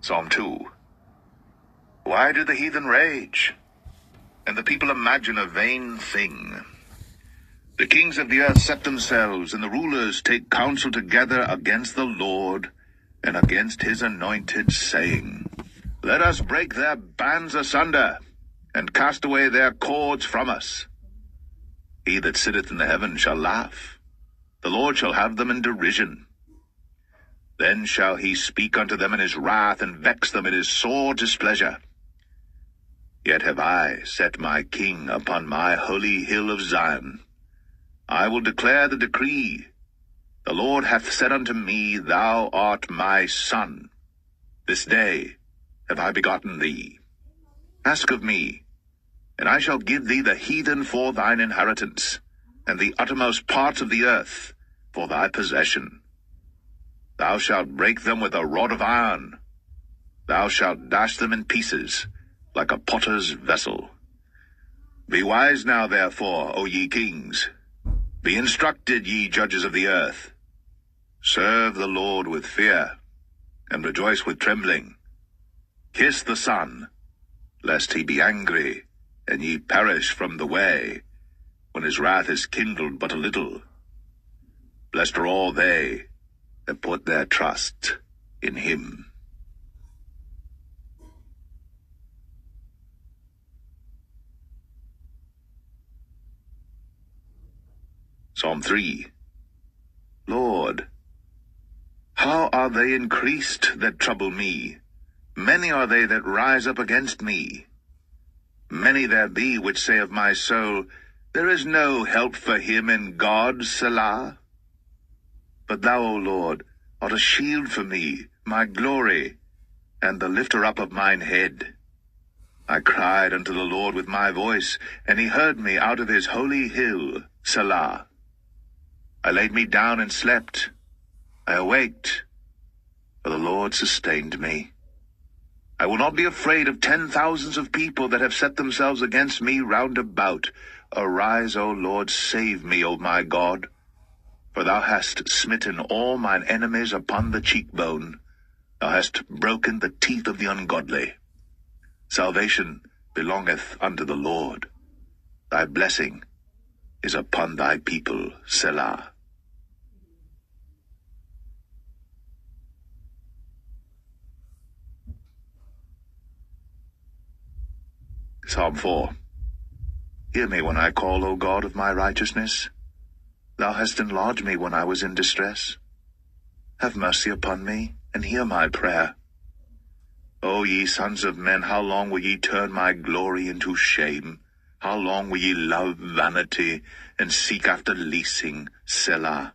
Psalm 2. Why do the heathen rage, and the people imagine a vain thing? The kings of the earth set themselves, and the rulers take counsel together against the Lord and against his anointed, saying, Let us break their bands asunder, and cast away their cords from us. He that sitteth in the heavens shall laugh. The Lord shall have them in derision. Then shall he speak unto them in his wrath, and vex them in his sore displeasure. Yet have I set my king upon my holy hill of Zion. I will declare the decree. The Lord hath said unto me, Thou art my son. This day have I begotten thee. Ask of me, and I shall give thee the heathen for thine inheritance, and the uttermost parts of the earth for thy possession. Thou shalt break them with a rod of iron. Thou shalt dash them in pieces, like a potter's vessel. Be wise now, therefore, O ye kings. Be instructed, ye judges of the earth. Serve the Lord with fear, and rejoice with trembling. Kiss the Son, lest he be angry, and ye perish from the way, when his wrath is kindled but a little. Blessed are all they that put their trust in him. Psalm 3. Lord, how are they increased that trouble me? Many are they that rise up against me. Many there be which say of my soul, There is no help for him in God, Selah. But thou, O Lord, art a shield for me, my glory, and the lifter up of mine head. I cried unto the Lord with my voice, and he heard me out of his holy hill, Selah. I laid me down and slept. I awaked, for the Lord sustained me. I will not be afraid of 10,000s of people that have set themselves against me round about. Arise, O Lord, save me, O my God. For thou hast smitten all mine enemies upon the cheekbone. Thou hast broken the teeth of the ungodly. Salvation belongeth unto the Lord. Thy blessing is upon thy people, Selah. Psalm 4. Hear me when I call, O God of my righteousness. Thou hast enlarged me when I was in distress. Have mercy upon me, and hear my prayer. O ye sons of men, how long will ye turn my glory into shame? How long will ye love vanity, and seek after leasing, Selah?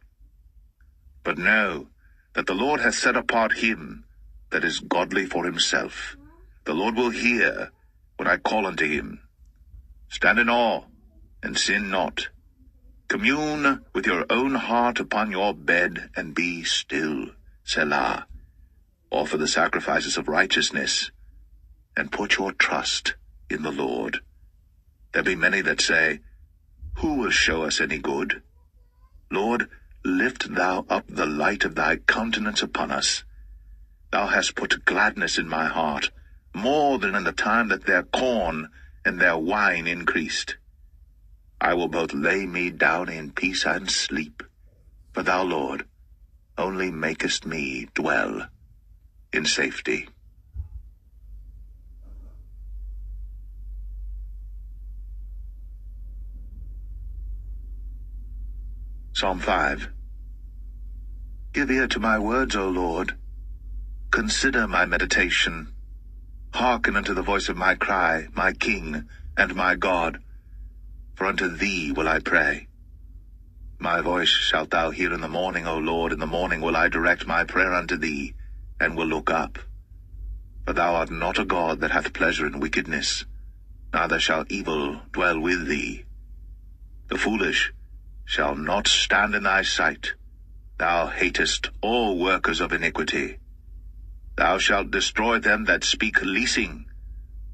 But know that the Lord hath set apart him that is godly for himself. The Lord will hear when I call unto him. Stand in awe, and sin not. Commune with your own heart upon your bed, and be still, Selah. Offer the sacrifices of righteousness, and put your trust in the Lord. There be many that say, Who will show us any good? Lord, lift thou up the light of thy countenance upon us. Thou hast put gladness in my heart, more than in the time that their corn and their wine increased. I will both lay me down in peace and sleep, for thou, Lord, only makest me dwell in safety. Psalm 5. Give ear to my words, O Lord. Consider my meditation. Hearken unto the voice of my cry, my King and my God. For unto thee will I pray. My voice shalt thou hear in the morning, O Lord. In the morning will I direct my prayer unto thee, and will look up. For thou art not a God that hath pleasure in wickedness, neither shall evil dwell with thee. The foolish shall not stand in thy sight. Thou hatest all workers of iniquity. Thou shalt destroy them that speak leasing.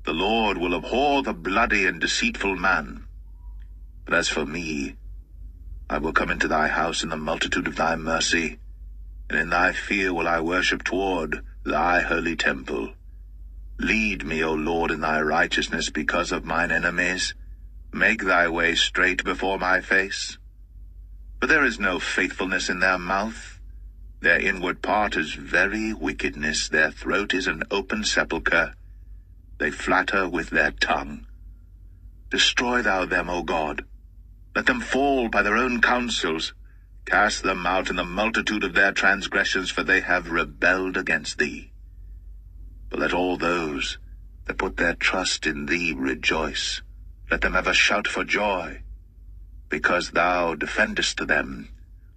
The Lord will abhor the bloody and deceitful man. But as for me, I will come into thy house in the multitude of thy mercy, and in thy fear will I worship toward thy holy temple. Lead me, O Lord, in thy righteousness because of mine enemies. Make thy way straight before my face. For there is no faithfulness in their mouth. Their inward part is very wickedness. Their throat is an open sepulchre. They flatter with their tongue. Destroy thou them, O God. Let them fall by their own counsels. Cast them out in the multitude of their transgressions, for they have rebelled against thee. But let all those that put their trust in thee rejoice. Let them ever shout for joy, because thou defendest them.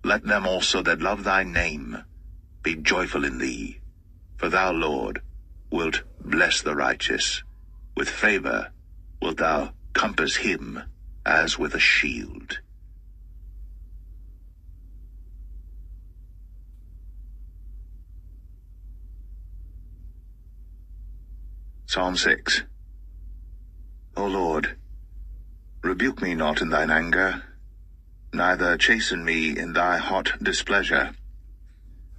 Let them also that love thy name be joyful in thee. For thou, Lord, wilt bless the righteous. With favor wilt thou compass him as with a shield. Psalm 6. O Lord, rebuke me not in thine anger, neither chasten me in thy hot displeasure.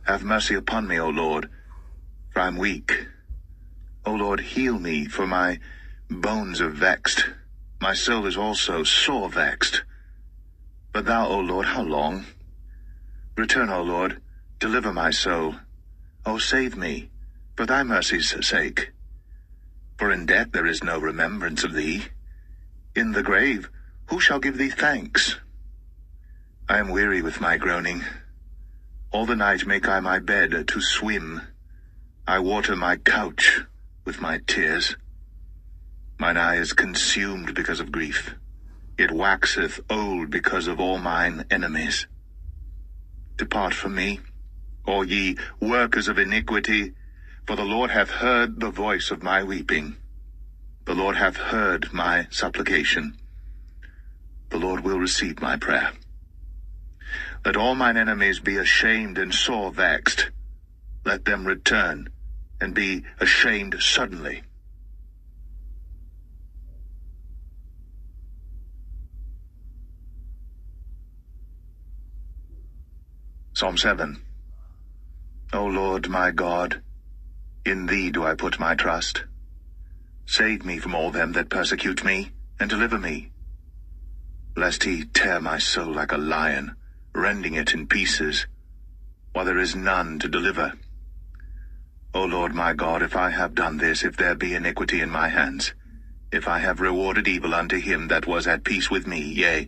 Have mercy upon me, O Lord, for I am weak. O Lord, heal me, for my bones are vexed. My soul is also sore vexed. But thou, O Lord, how long? Return, O Lord, deliver my soul. O save me, for thy mercy's sake. For in death there is no remembrance of thee. In the grave who shall give thee thanks? I am weary with my groaning. All the night make I my bed to swim. I water my couch with my tears. Mine eye is consumed because of grief. It waxeth old because of all mine enemies. Depart from me, all ye workers of iniquity, for the Lord hath heard the voice of my weeping. The Lord hath heard my supplication. The Lord will receive my prayer. Let all mine enemies be ashamed and sore vexed. Let them return and be ashamed suddenly. Psalm 7. O Lord my God, in thee do I put my trust. Save me from all them that persecute me, and deliver me. Lest he tear my soul like a lion, rending it in pieces, while there is none to deliver. O Lord my God, if I have done this, if there be iniquity in my hands, if I have rewarded evil unto him that was at peace with me, yea,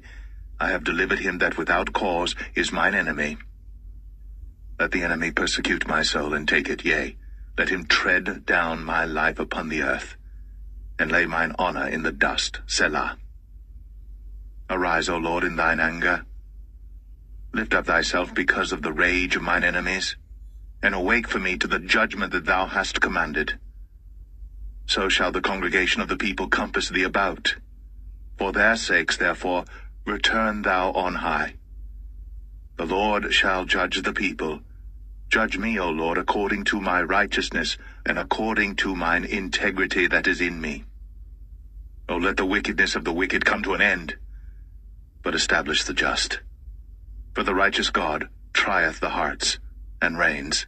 I have delivered him that without cause is mine enemy. Let the enemy persecute my soul and take it, yea, let him tread down my life upon the earth, and lay mine honor in the dust, Selah. Arise, O Lord, in thine anger. Lift up thyself because of the rage of mine enemies, and awake for me to the judgment that thou hast commanded. So shall the congregation of the people compass thee about. For their sakes, therefore, return thou on high. The Lord shall judge the people. Judge me, O Lord, according to my righteousness, and according to mine integrity that is in me. O let the wickedness of the wicked come to an end, but establish the just. For the righteous God trieth the hearts, and reigns.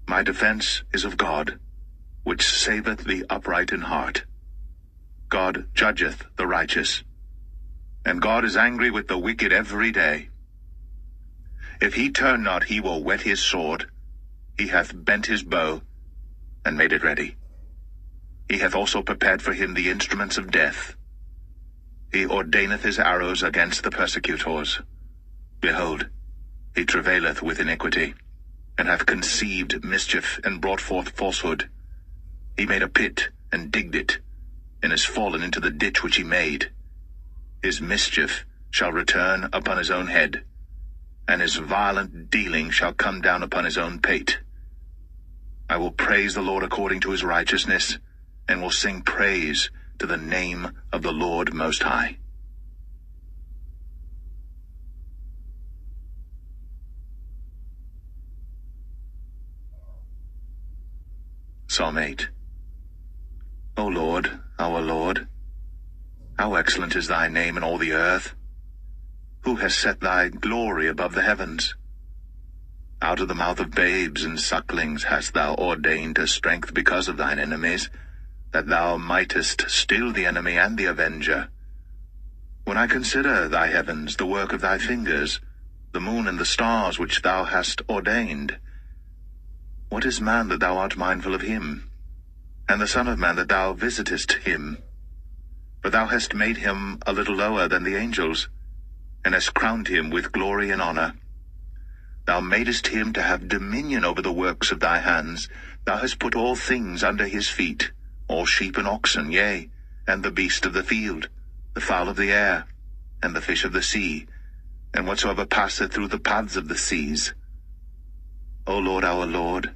My defense is of God, which saveth the upright in heart. God judgeth the righteous, and God is angry with the wicked every day. If he turn not, he will whet his sword. He hath bent his bow, and made it ready. He hath also prepared for him the instruments of death. He ordaineth his arrows against the persecutors. Behold, he travaileth with iniquity, and hath conceived mischief, and brought forth falsehood. He made a pit, and digged it, and is fallen into the ditch which he made. His mischief shall return upon his own head, and his violent dealing shall come down upon his own pate. I will praise the Lord according to his righteousness, and will sing praise to the name of the Lord Most High. Psalm 8. O Lord, our Lord, how excellent is thy name in all the earth! Who has set thy glory above the heavens? Out of the mouth of babes and sucklings hast thou ordained a strength because of thine enemies, that thou mightest still the enemy and the avenger. When I consider thy heavens, the work of thy fingers, the moon and the stars which thou hast ordained, what is man that thou art mindful of him, and the Son of Man that thou visitest him? For thou hast made him a little lower than the angels, and hast crowned him with glory and honor. Thou madest him to have dominion over the works of thy hands. Thou hast put all things under his feet, all sheep and oxen, yea, and the beast of the field, the fowl of the air, and the fish of the sea, and whatsoever passeth through the paths of the seas. O Lord, our Lord,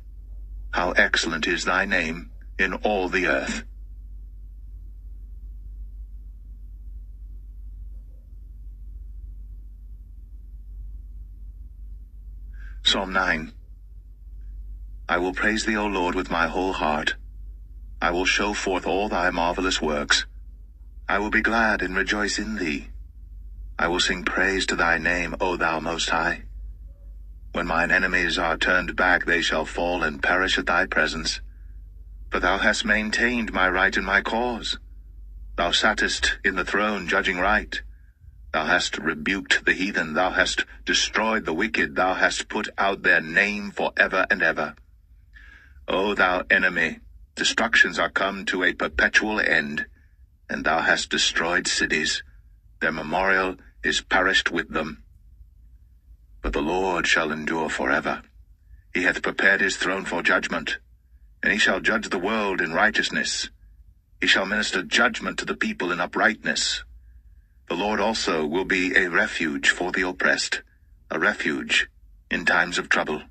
how excellent is thy name in all the earth. Psalm 9. I will praise thee, O Lord, with my whole heart. I will show forth all thy marvelous works. I will be glad and rejoice in thee. I will sing praise to thy name, O thou Most High. When mine enemies are turned back, they shall fall and perish at thy presence. For thou hast maintained my right and my cause. Thou sattest in the throne, judging right. Thou hast rebuked the heathen, thou hast destroyed the wicked, thou hast put out their name for ever and ever. O thou enemy, destructions are come to a perpetual end, and thou hast destroyed cities. Their memorial is perished with them. But the Lord shall endure forever. He hath prepared his throne for judgment, and he shall judge the world in righteousness. He shall minister judgment to the people in uprightness. The Lord also will be a refuge for the oppressed, a refuge in times of trouble.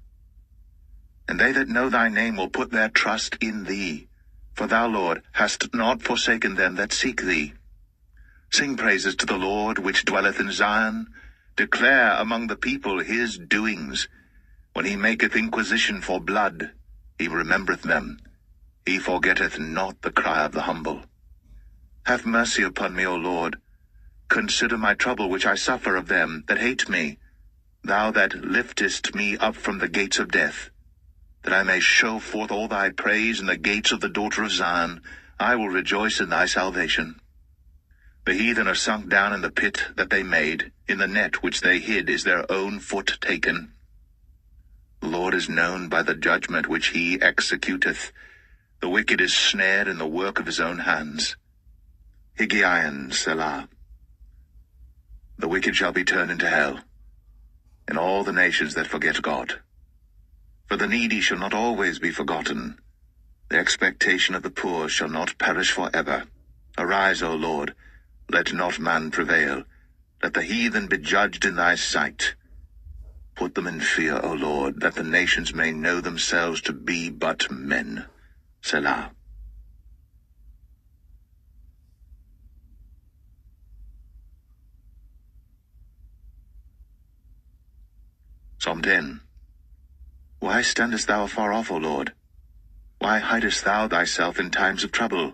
And they that know thy name will put their trust in thee, for thou, Lord, hast not forsaken them that seek thee. Sing praises to the Lord which dwelleth in Zion. Declare among the people his doings. When he maketh inquisition for blood, he remembereth them. He forgetteth not the cry of the humble. Have mercy upon me, O Lord. Consider my trouble which I suffer of them that hate me, thou that liftest me up from the gates of death, that I may show forth all thy praise in the gates of the daughter of Zion. I will rejoice in thy salvation. The heathen are sunk down in the pit that they made, in the net which they hid is their own foot taken. The Lord is known by the judgment which he executeth. The wicked is snared in the work of his own hands. Higgaion, Selah. The wicked shall be turned into hell, and all the nations that forget God. For the needy shall not always be forgotten. The expectation of the poor shall not perish forever. Arise, O Lord, let not man prevail. Let the heathen be judged in thy sight. Put them in fear, O Lord, that the nations may know themselves to be but men. Selah. Psalm 10. Why standest thou afar off, O Lord? Why hidest thou thyself in times of trouble?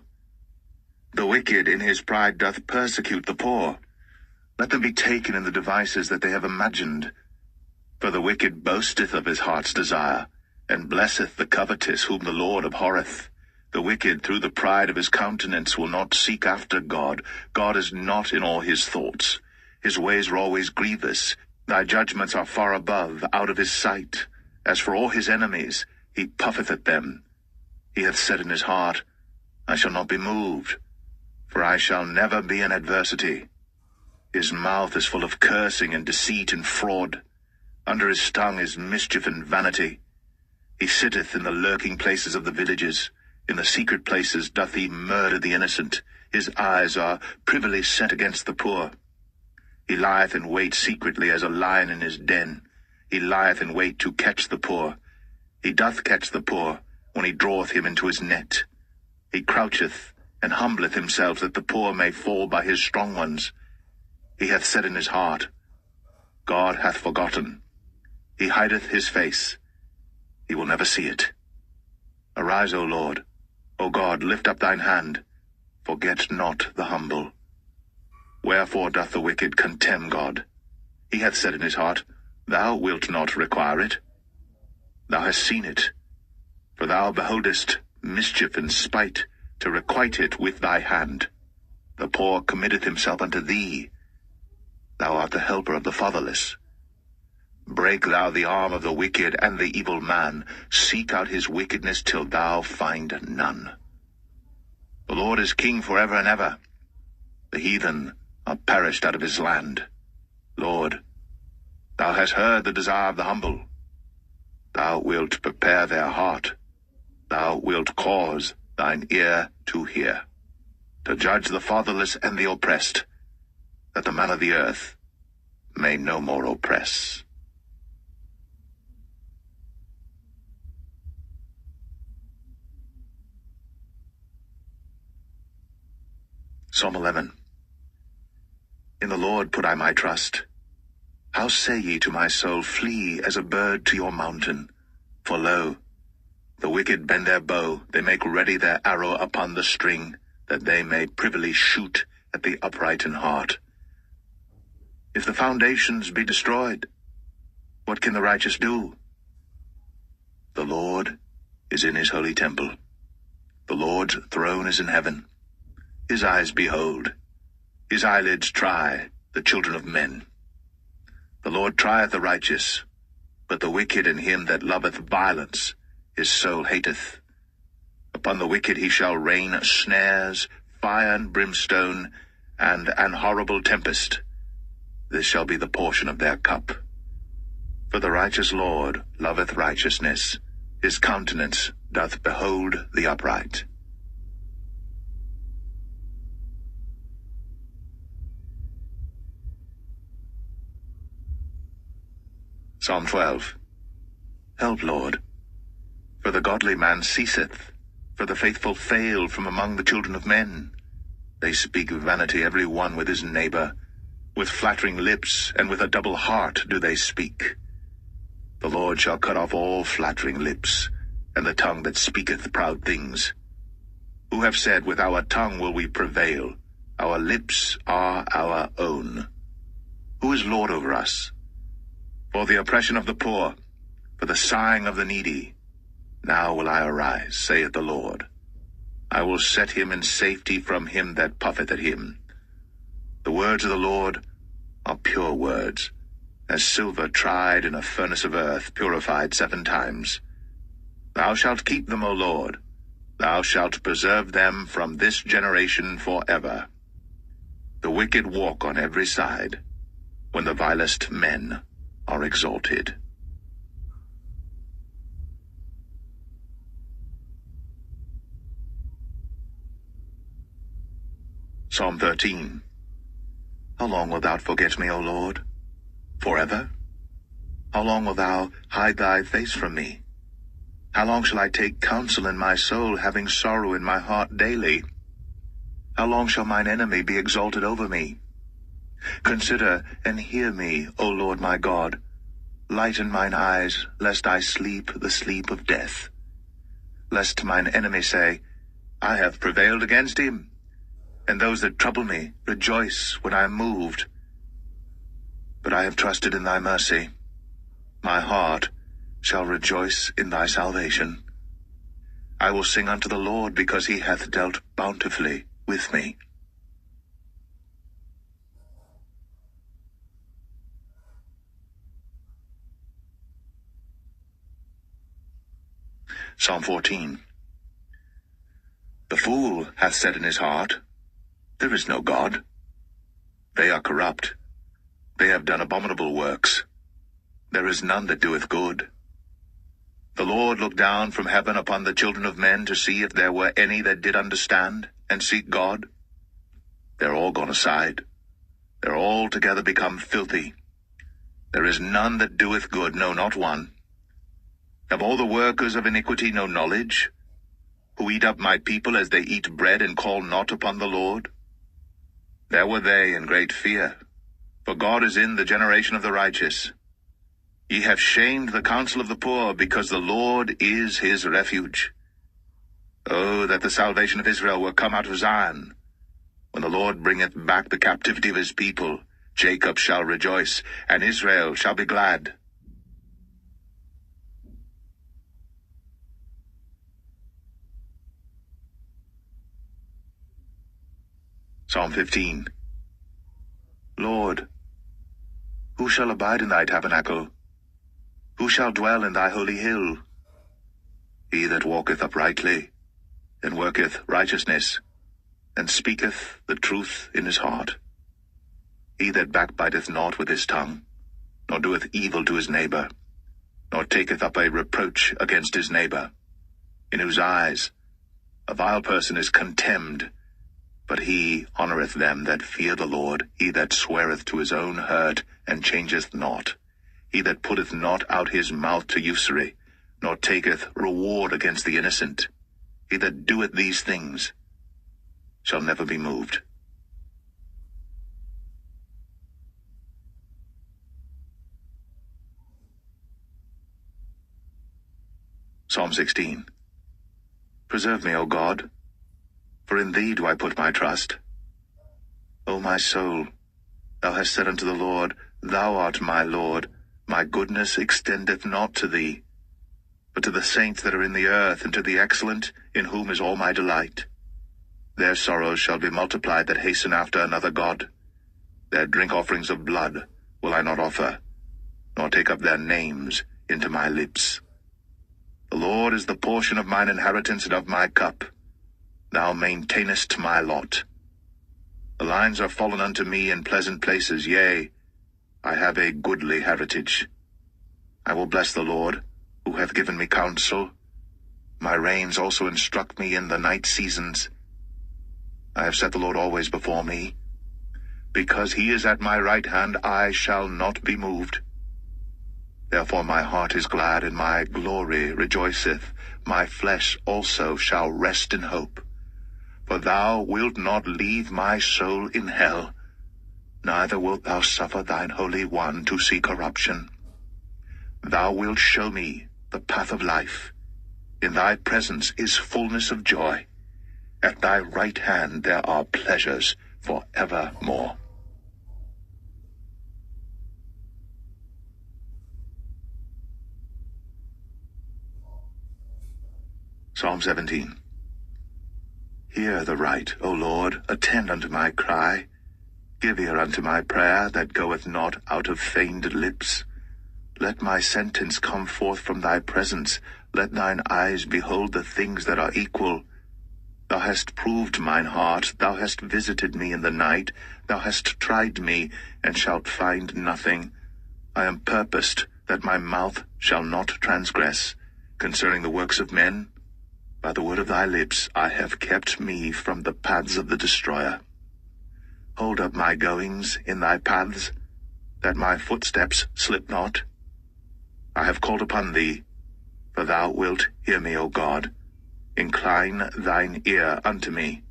The wicked in his pride doth persecute the poor. Let them be taken in the devices that they have imagined. For the wicked boasteth of his heart's desire, and blesseth the covetous whom the Lord abhorreth. The wicked through the pride of his countenance will not seek after God. God is not in all his thoughts. His ways are always grievous. Thy judgments are far above, out of his sight. As for all his enemies, he puffeth at them. He hath said in his heart, I shall not be moved, for I shall never be in adversity. His mouth is full of cursing and deceit and fraud. Under his tongue is mischief and vanity. He sitteth in the lurking places of the villages. In the secret places doth he murder the innocent. His eyes are privily set against the poor. He lieth in wait secretly as a lion in his den. He lieth in wait to catch the poor. He doth catch the poor when he draweth him into his net. He croucheth and humbleth himself that the poor may fall by his strong ones. He hath said in his heart, God hath forgotten. He hideth his face. He will never see it. Arise, O Lord. O God, lift up thine hand. Forget not the humble. Wherefore doth the wicked contemn God? He hath said in his heart, Thou wilt not require it. thou hast seen it, for thou beholdest mischief and spite, to requite it with thy hand. The poor committeth himself unto thee. Thou art the helper of the fatherless. Break thou the arm of the wicked and the evil man. Seek out his wickedness till thou find none. The Lord is king forever and ever. The heathen are perished out of his land. Lord, thou hast heard the desire of the humble. Thou wilt prepare their heart. Thou wilt cause thine ear to hear, to judge the fatherless and the oppressed, that the man of the earth may no more oppress. Psalm 11. In the Lord put I my trust. How say ye to my soul, flee as a bird to your mountain? For lo, the wicked bend their bow, they make ready their arrow upon the string, that they may privily shoot at the upright in heart. If the foundations be destroyed, what can the righteous do? The Lord is in his holy temple. The Lord's throne is in heaven. His eyes behold, his eyelids try the children of men. The Lord trieth the righteous, but the wicked and him that loveth violence his soul hateth. Upon the wicked he shall rain snares, fire and brimstone, and an horrible tempest. This shall be the portion of their cup. For the righteous Lord loveth righteousness. His countenance doth behold the upright. Psalm 12. Help, Lord, for the godly man ceaseth, for the faithful fail from among the children of men. They speak vanity every one with his neighbor. With flattering lips and with a double heart do they speak. The Lord shall cut off all flattering lips, and the tongue that speaketh proud things. Who have said, with our tongue will we prevail? Our lips are our own. Who is Lord over us? For the oppression of the poor, for the sighing of the needy, now will I arise, saith the Lord. I will set him in safety from him that puffeth at him. The words of the Lord are pure words, as silver tried in a furnace of earth, purified 7 times. Thou shalt keep them, O Lord. Thou shalt preserve them from this generation forever. The wicked walk on every side, when the vilest men are exalted. Psalm 13. How long wilt thou forget me, O Lord? Forever? How long wilt thou hide thy face from me? How long shall I take counsel in my soul, having sorrow in my heart daily? How long shall mine enemy be exalted over me? Consider and hear me, O Lord my God. Lighten mine eyes, lest I sleep the sleep of death. Lest mine enemy say, I have prevailed against him. And those that trouble me rejoice when I am moved. But I have trusted in thy mercy. My heart shall rejoice in thy salvation. I will sing unto the Lord, because he hath dealt bountifully with me. Psalm 14. The fool hath said in his heart, There is no God. They are corrupt. They have done abominable works. There is none that doeth good. The Lord looked down from heaven upon the children of men to see if there were any that did understand and seek God. They're all gone aside. They're all together become filthy. There is none that doeth good, no, not one. Have all the workers of iniquity no knowledge, who eat up my people as they eat bread and call not upon the Lord? There were they in great fear, for God is in the generation of the righteous. Ye have shamed the counsel of the poor, because the Lord is his refuge. Oh, that the salvation of Israel were come out of Zion. When the Lord bringeth back the captivity of his people, Jacob shall rejoice, and Israel shall be glad. Psalm 15. Lord, who shall abide in thy tabernacle? Who shall dwell in thy holy hill? He that walketh uprightly, and worketh righteousness, and speaketh the truth in his heart. He that backbiteth not with his tongue, nor doeth evil to his neighbor, nor taketh up a reproach against his neighbor, in whose eyes a vile person is contemned, but he honoureth them that fear the Lord. He that sweareth to his own hurt, and changeth not. He that putteth not out his mouth to usury, nor taketh reward against the innocent. He that doeth these things shall never be moved. Psalm 16. Preserve me, O God, for in thee do I put my trust. O my soul, thou hast said unto the Lord, Thou art my Lord. My goodness extendeth not to thee, but to the saints that are in the earth, and to the excellent, in whom is all my delight. Their sorrows shall be multiplied that hasten after another god. Their drink offerings of blood will I not offer, nor take up their names into my lips. The Lord is the portion of mine inheritance and of my cup. Thou maintainest my lot. The lines are fallen unto me in pleasant places, yea, I have a goodly heritage. I will bless the Lord, who hath given me counsel. My reins also instruct me in the night seasons. I have set the Lord always before me. Because he is at my right hand, I shall not be moved. Therefore my heart is glad, and my glory rejoiceth. My flesh also shall rest in hope. For thou wilt not leave my soul in hell, neither wilt thou suffer thine Holy One to see corruption. Thou wilt show me the path of life. In thy presence is fullness of joy. At thy right hand there are pleasures for evermore. Psalm 17. Hear the right, O Lord, attend unto my cry. Give ear unto my prayer that goeth not out of feigned lips. Let my sentence come forth from thy presence. Let thine eyes behold the things that are equal. Thou hast proved mine heart. Thou hast visited me in the night. Thou hast tried me, and shalt find nothing. I am purposed that my mouth shall not transgress. Concerning the works of men, by the word of thy lips I have kept me from the paths of the destroyer. Hold up my goings in thy paths, that my footsteps slip not. I have called upon thee, for thou wilt hear me, O God. Incline thine ear unto me,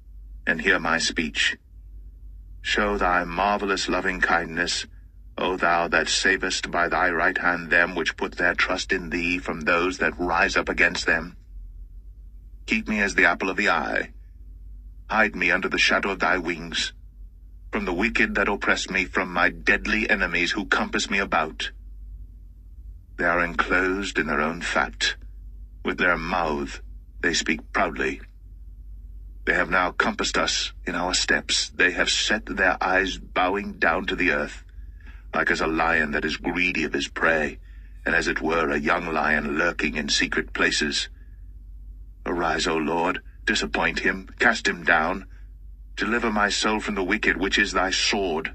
and hear my speech. Show thy marvelous loving kindness, O thou that savest by thy right hand them which put their trust in thee from those that rise up against them. Keep me as the apple of the eye. Hide me under the shadow of thy wings, from the wicked that oppress me, from my deadly enemies who compass me about. They are enclosed in their own fat. With their mouth they speak proudly. They have now compassed us in our steps. They have set their eyes bowing down to the earth, like as a lion that is greedy of his prey, and as it were a young lion lurking in secret places. Arise, O Lord, disappoint him, cast him down. Deliver my soul from the wicked, which is thy sword.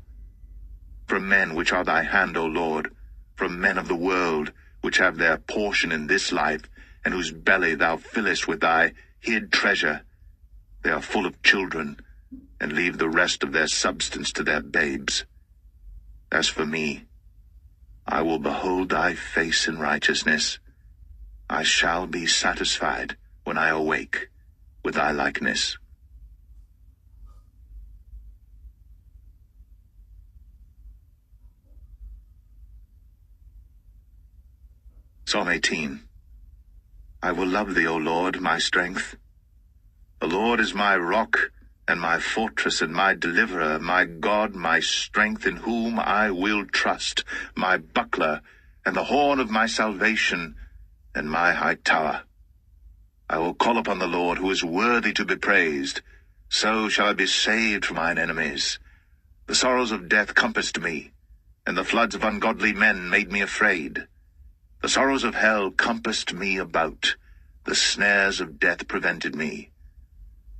From men which are thy hand, O Lord, from men of the world, which have their portion in this life, and whose belly thou fillest with thy hid treasure. They are full of children, and leave the rest of their substance to their babes. As for me, I will behold thy face in righteousness. I shall be satisfied when I awake with thy likeness. Psalm 18. I will love thee, O Lord, my strength. The Lord is my rock, and my fortress, and my deliverer, my God, my strength, in whom I will trust, my buckler, and the horn of my salvation, and my high tower. I will call upon the Lord, who is worthy to be praised. So shall I be saved from mine enemies. The sorrows of death compassed me, and the floods of ungodly men made me afraid. The sorrows of hell compassed me about. The snares of death prevented me.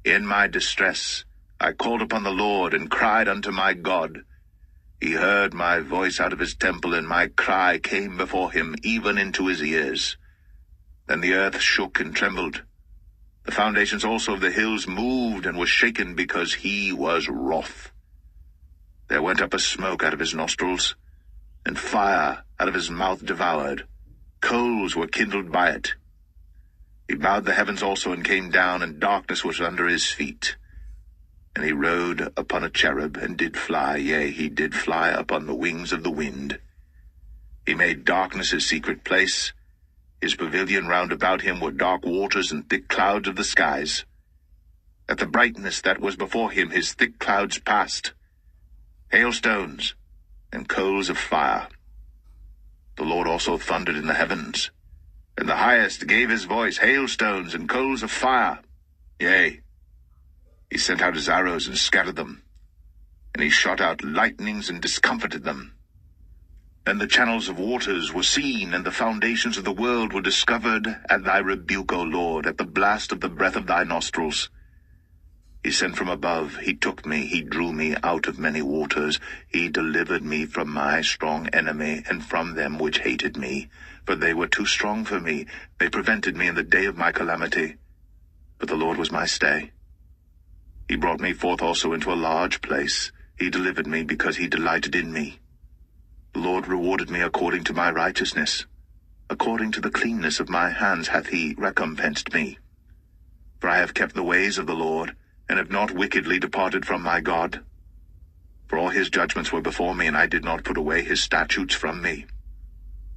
In my distress I called upon the Lord and cried unto my God. He heard my voice out of his temple, and my cry came before him, even into his ears. Then the earth shook and trembled. The foundations also of the hills moved and were shaken, because he was wroth. There went up a smoke out of his nostrils, and fire out of his mouth devoured. Coals were kindled by it. He bowed the heavens also, and came down, and darkness was under his feet. And he rode upon a cherub, and did fly, yea, he did fly upon the wings of the wind. He made darkness his secret place. His pavilion round about him were dark waters and thick clouds of the skies. At the brightness that was before him his thick clouds passed, hailstones and coals of fire. The Lord also thundered in the heavens, and the highest gave his voice, hailstones and coals of fire. Yea, he sent out his arrows and scattered them, and he shot out lightnings and discomfited them. And the channels of waters were seen, and the foundations of the world were discovered at thy rebuke, O Lord, at the blast of the breath of thy nostrils. He sent from above, he took me, he drew me out of many waters. He delivered me from my strong enemy, and from them which hated me. For they were too strong for me, they prevented me in the day of my calamity. But the Lord was my stay. He brought me forth also into a large place. He delivered me, because he delighted in me. The Lord rewarded me according to my righteousness. According to the cleanness of my hands hath he recompensed me. For I have kept the ways of the Lord, and have not wickedly departed from my God. For all his judgments were before me, and I did not put away his statutes from me.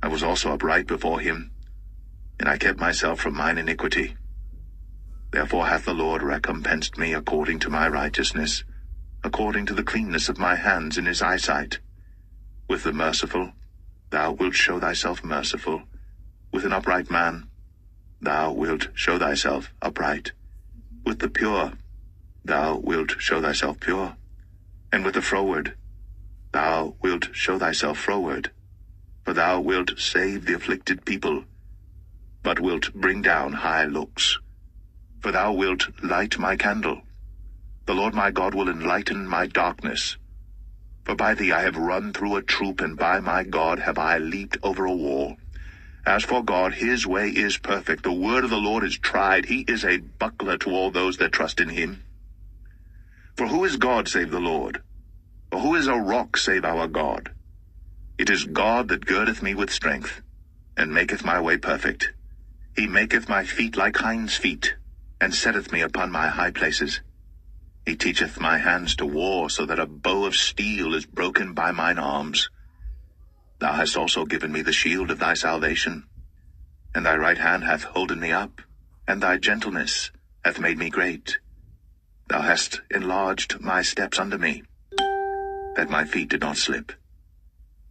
I was also upright before him, and I kept myself from mine iniquity. Therefore hath the Lord recompensed me according to my righteousness, according to the cleanness of my hands in his eyesight. With the merciful, thou wilt show thyself merciful. With an upright man, thou wilt show thyself upright. With the pure, thou wilt show thyself pure. And with the froward, thou wilt show thyself froward. For thou wilt save the afflicted people, but wilt bring down high looks. For thou wilt light my candle. The Lord my God will enlighten my darkness. For by thee I have run through a troop, and by my God have I leaped over a wall. As for God, his way is perfect. The word of the Lord is tried. He is a buckler to all those that trust in him. For who is God save the Lord? Or who is a rock save our God? It is God that girdeth me with strength, and maketh my way perfect. He maketh my feet like hinds' feet, and setteth me upon my high places. He teacheth my hands to war, so that a bow of steel is broken by mine arms. Thou hast also given me the shield of thy salvation, and thy right hand hath holden me up, and thy gentleness hath made me great. Thou hast enlarged my steps under me, that my feet did not slip.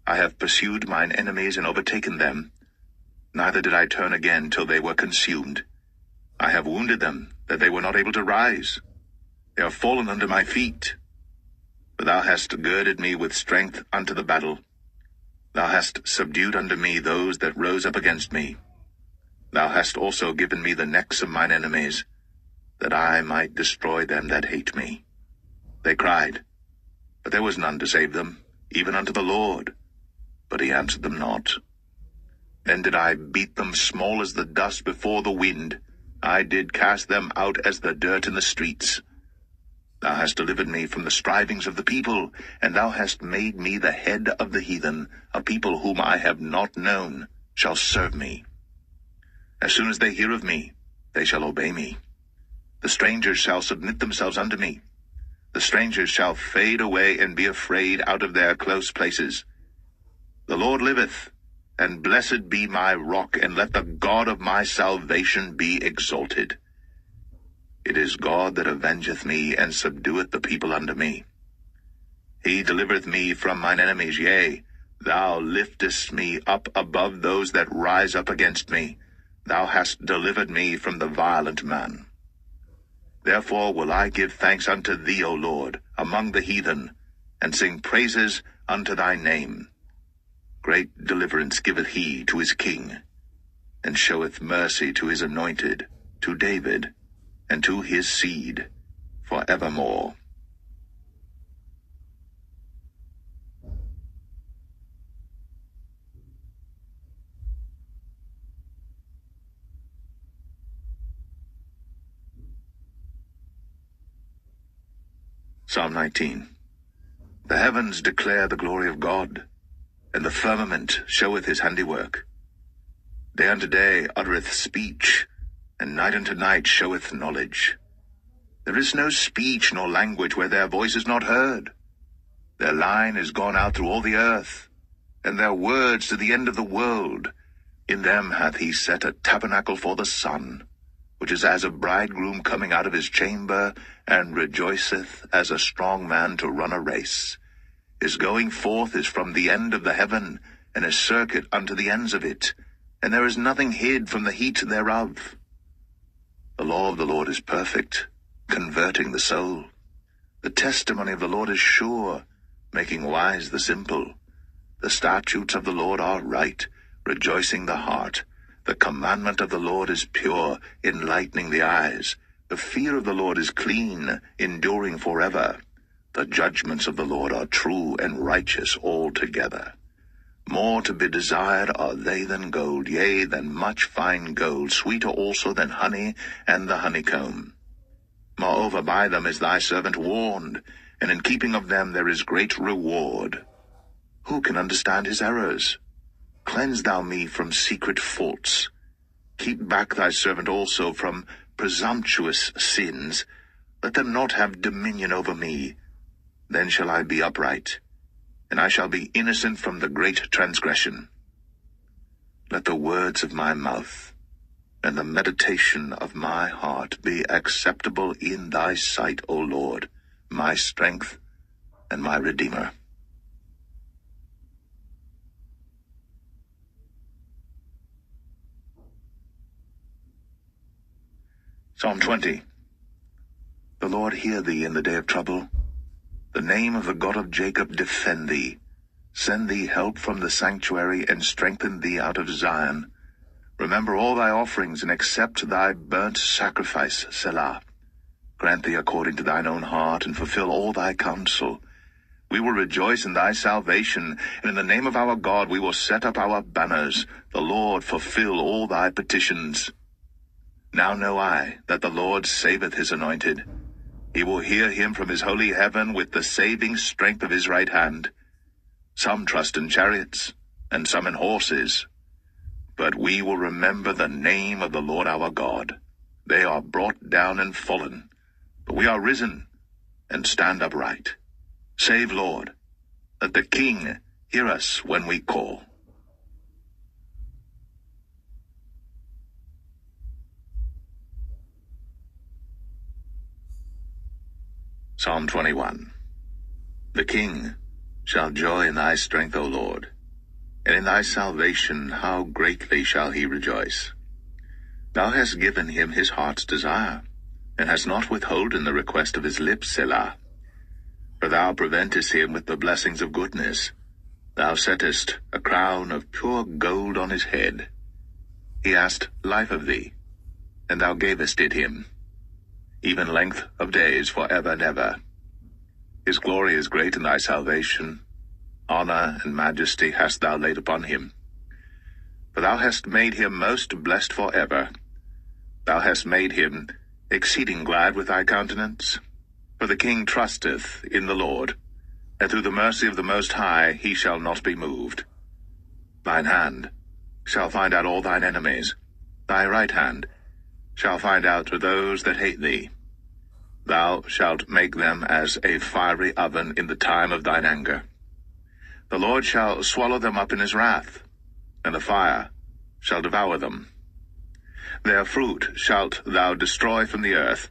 I have pursued mine enemies and overtaken them, neither did I turn again till they were consumed. I have wounded them, that they were not able to rise. They are fallen under my feet. For thou hast girded me with strength unto the battle. Thou hast subdued unto me those that rose up against me. Thou hast also given me the necks of mine enemies, that I might destroy them that hate me. They cried, but there was none to save them, even unto the Lord, but he answered them not. Then did I beat them small as the dust before the wind. I did cast them out as the dirt in the streets. Thou hast delivered me from the strivings of the people, and thou hast made me the head of the heathen. A people whom I have not known shall serve me. As soon as they hear of me, they shall obey me. The strangers shall submit themselves unto me. The strangers shall fade away and be afraid out of their close places. The Lord liveth, and blessed be my rock, and let the God of my salvation be exalted. It is God that avengeth me, and subdueth the people unto me. He delivereth me from mine enemies, yea, thou liftest me up above those that rise up against me. Thou hast delivered me from the violent man. Therefore will I give thanks unto thee, O Lord, among the heathen, and sing praises unto thy name. Great deliverance giveth he to his king, and showeth mercy to his anointed, to David, and to his seed, for evermore. Psalm 19. The heavens declare the glory of God, and the firmament showeth his handiwork. Day unto day uttereth speech, and night unto night showeth knowledge. There is no speech nor language where their voice is not heard. Their line is gone out through all the earth, and their words to the end of the world. In them hath he set a tabernacle for the sun, which is as a bridegroom coming out of his chamber, and rejoiceth as a strong man to run a race. His going forth is from the end of the heaven, and his circuit unto the ends of it, and there is nothing hid from the heat thereof. The law of the Lord is perfect, converting the soul. The testimony of the Lord is sure, making wise the simple. The statutes of the Lord are right, rejoicing the heart. The commandment of the Lord is pure, enlightening the eyes. The fear of the Lord is clean, enduring forever. The judgments of the Lord are true and righteous altogether. More to be desired are they than gold, yea, than much fine gold, sweeter also than honey and the honeycomb. Moreover, by them is thy servant warned, and in keeping of them there is great reward. Who can understand his errors? Cleanse thou me from secret faults. Keep back thy servant also from presumptuous sins. Let them not have dominion over me. Then shall I be upright, and I shall be innocent from the great transgression. Let the words of my mouth and the meditation of my heart be acceptable in thy sight, O Lord, my strength and my Redeemer. Psalm 20. The Lord hear thee in the day of trouble. The name of the God of Jacob defend thee. Send thee help from the sanctuary, and strengthen thee out of Zion. Remember all thy offerings, and accept thy burnt sacrifice, Selah. Grant thee according to thine own heart, and fulfill all thy counsel. We will rejoice in thy salvation, and in the name of our God we will set up our banners. The Lord fulfill all thy petitions. Now know I that the Lord saveth his anointed. He will hear him from his holy heaven with the saving strength of his right hand. Some trust in chariots, and some in horses. But we will remember the name of the Lord our God. They are brought down and fallen, but we are risen and stand upright. Save, Lord. Let the King hear us when we call. Psalm 21. The king shall joy in thy strength, O Lord, and in thy salvation how greatly shall he rejoice. Thou hast given him his heart's desire, and hast not withholden the request of his lips, Selah. For thou preventest him with the blessings of goodness. Thou settest a crown of pure gold on his head. He asked life of thee, and thou gavest it him, even length of days for ever and ever. His glory is great in thy salvation. Honor and majesty hast thou laid upon him. For thou hast made him most blessed for ever. Thou hast made him exceeding glad with thy countenance. For the king trusteth in the Lord, and through the mercy of the Most High he shall not be moved. Thine hand shall find out all thine enemies. Thy right hand shall find out those that hate thee. Thou shalt make them as a fiery oven in the time of thine anger. The Lord shall swallow them up in his wrath, and the fire shall devour them. Their fruit shalt thou destroy from the earth,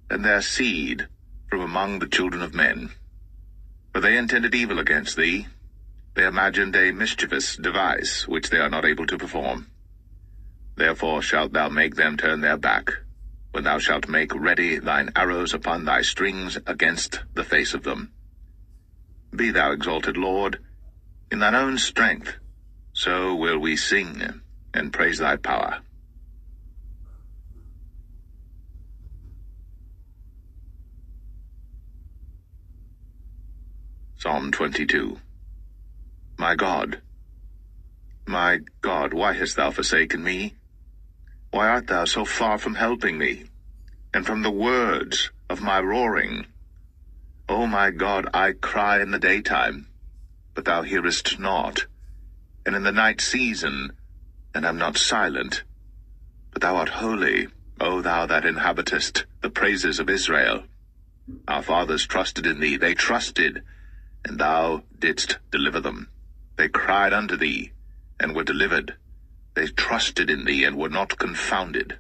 and their seed from among the children of men. For they intended evil against thee. They imagined a mischievous device, which they are not able to perform. Therefore shalt thou make them turn their back, when thou shalt make ready thine arrows upon thy strings against the face of them. Be thou exalted, Lord, in thine own strength, so will we sing and praise thy power. Psalm 22. My God, why hast thou forsaken me? Why art thou so far from helping me, and from the words of my roaring? O my God, I cry in the daytime, but thou hearest not, and in the night season, and am not silent. But thou art holy, O thou that inhabitest the praises of Israel. Our fathers trusted in thee, they trusted, and thou didst deliver them. They cried unto thee, and were delivered. They trusted in thee, and were not confounded.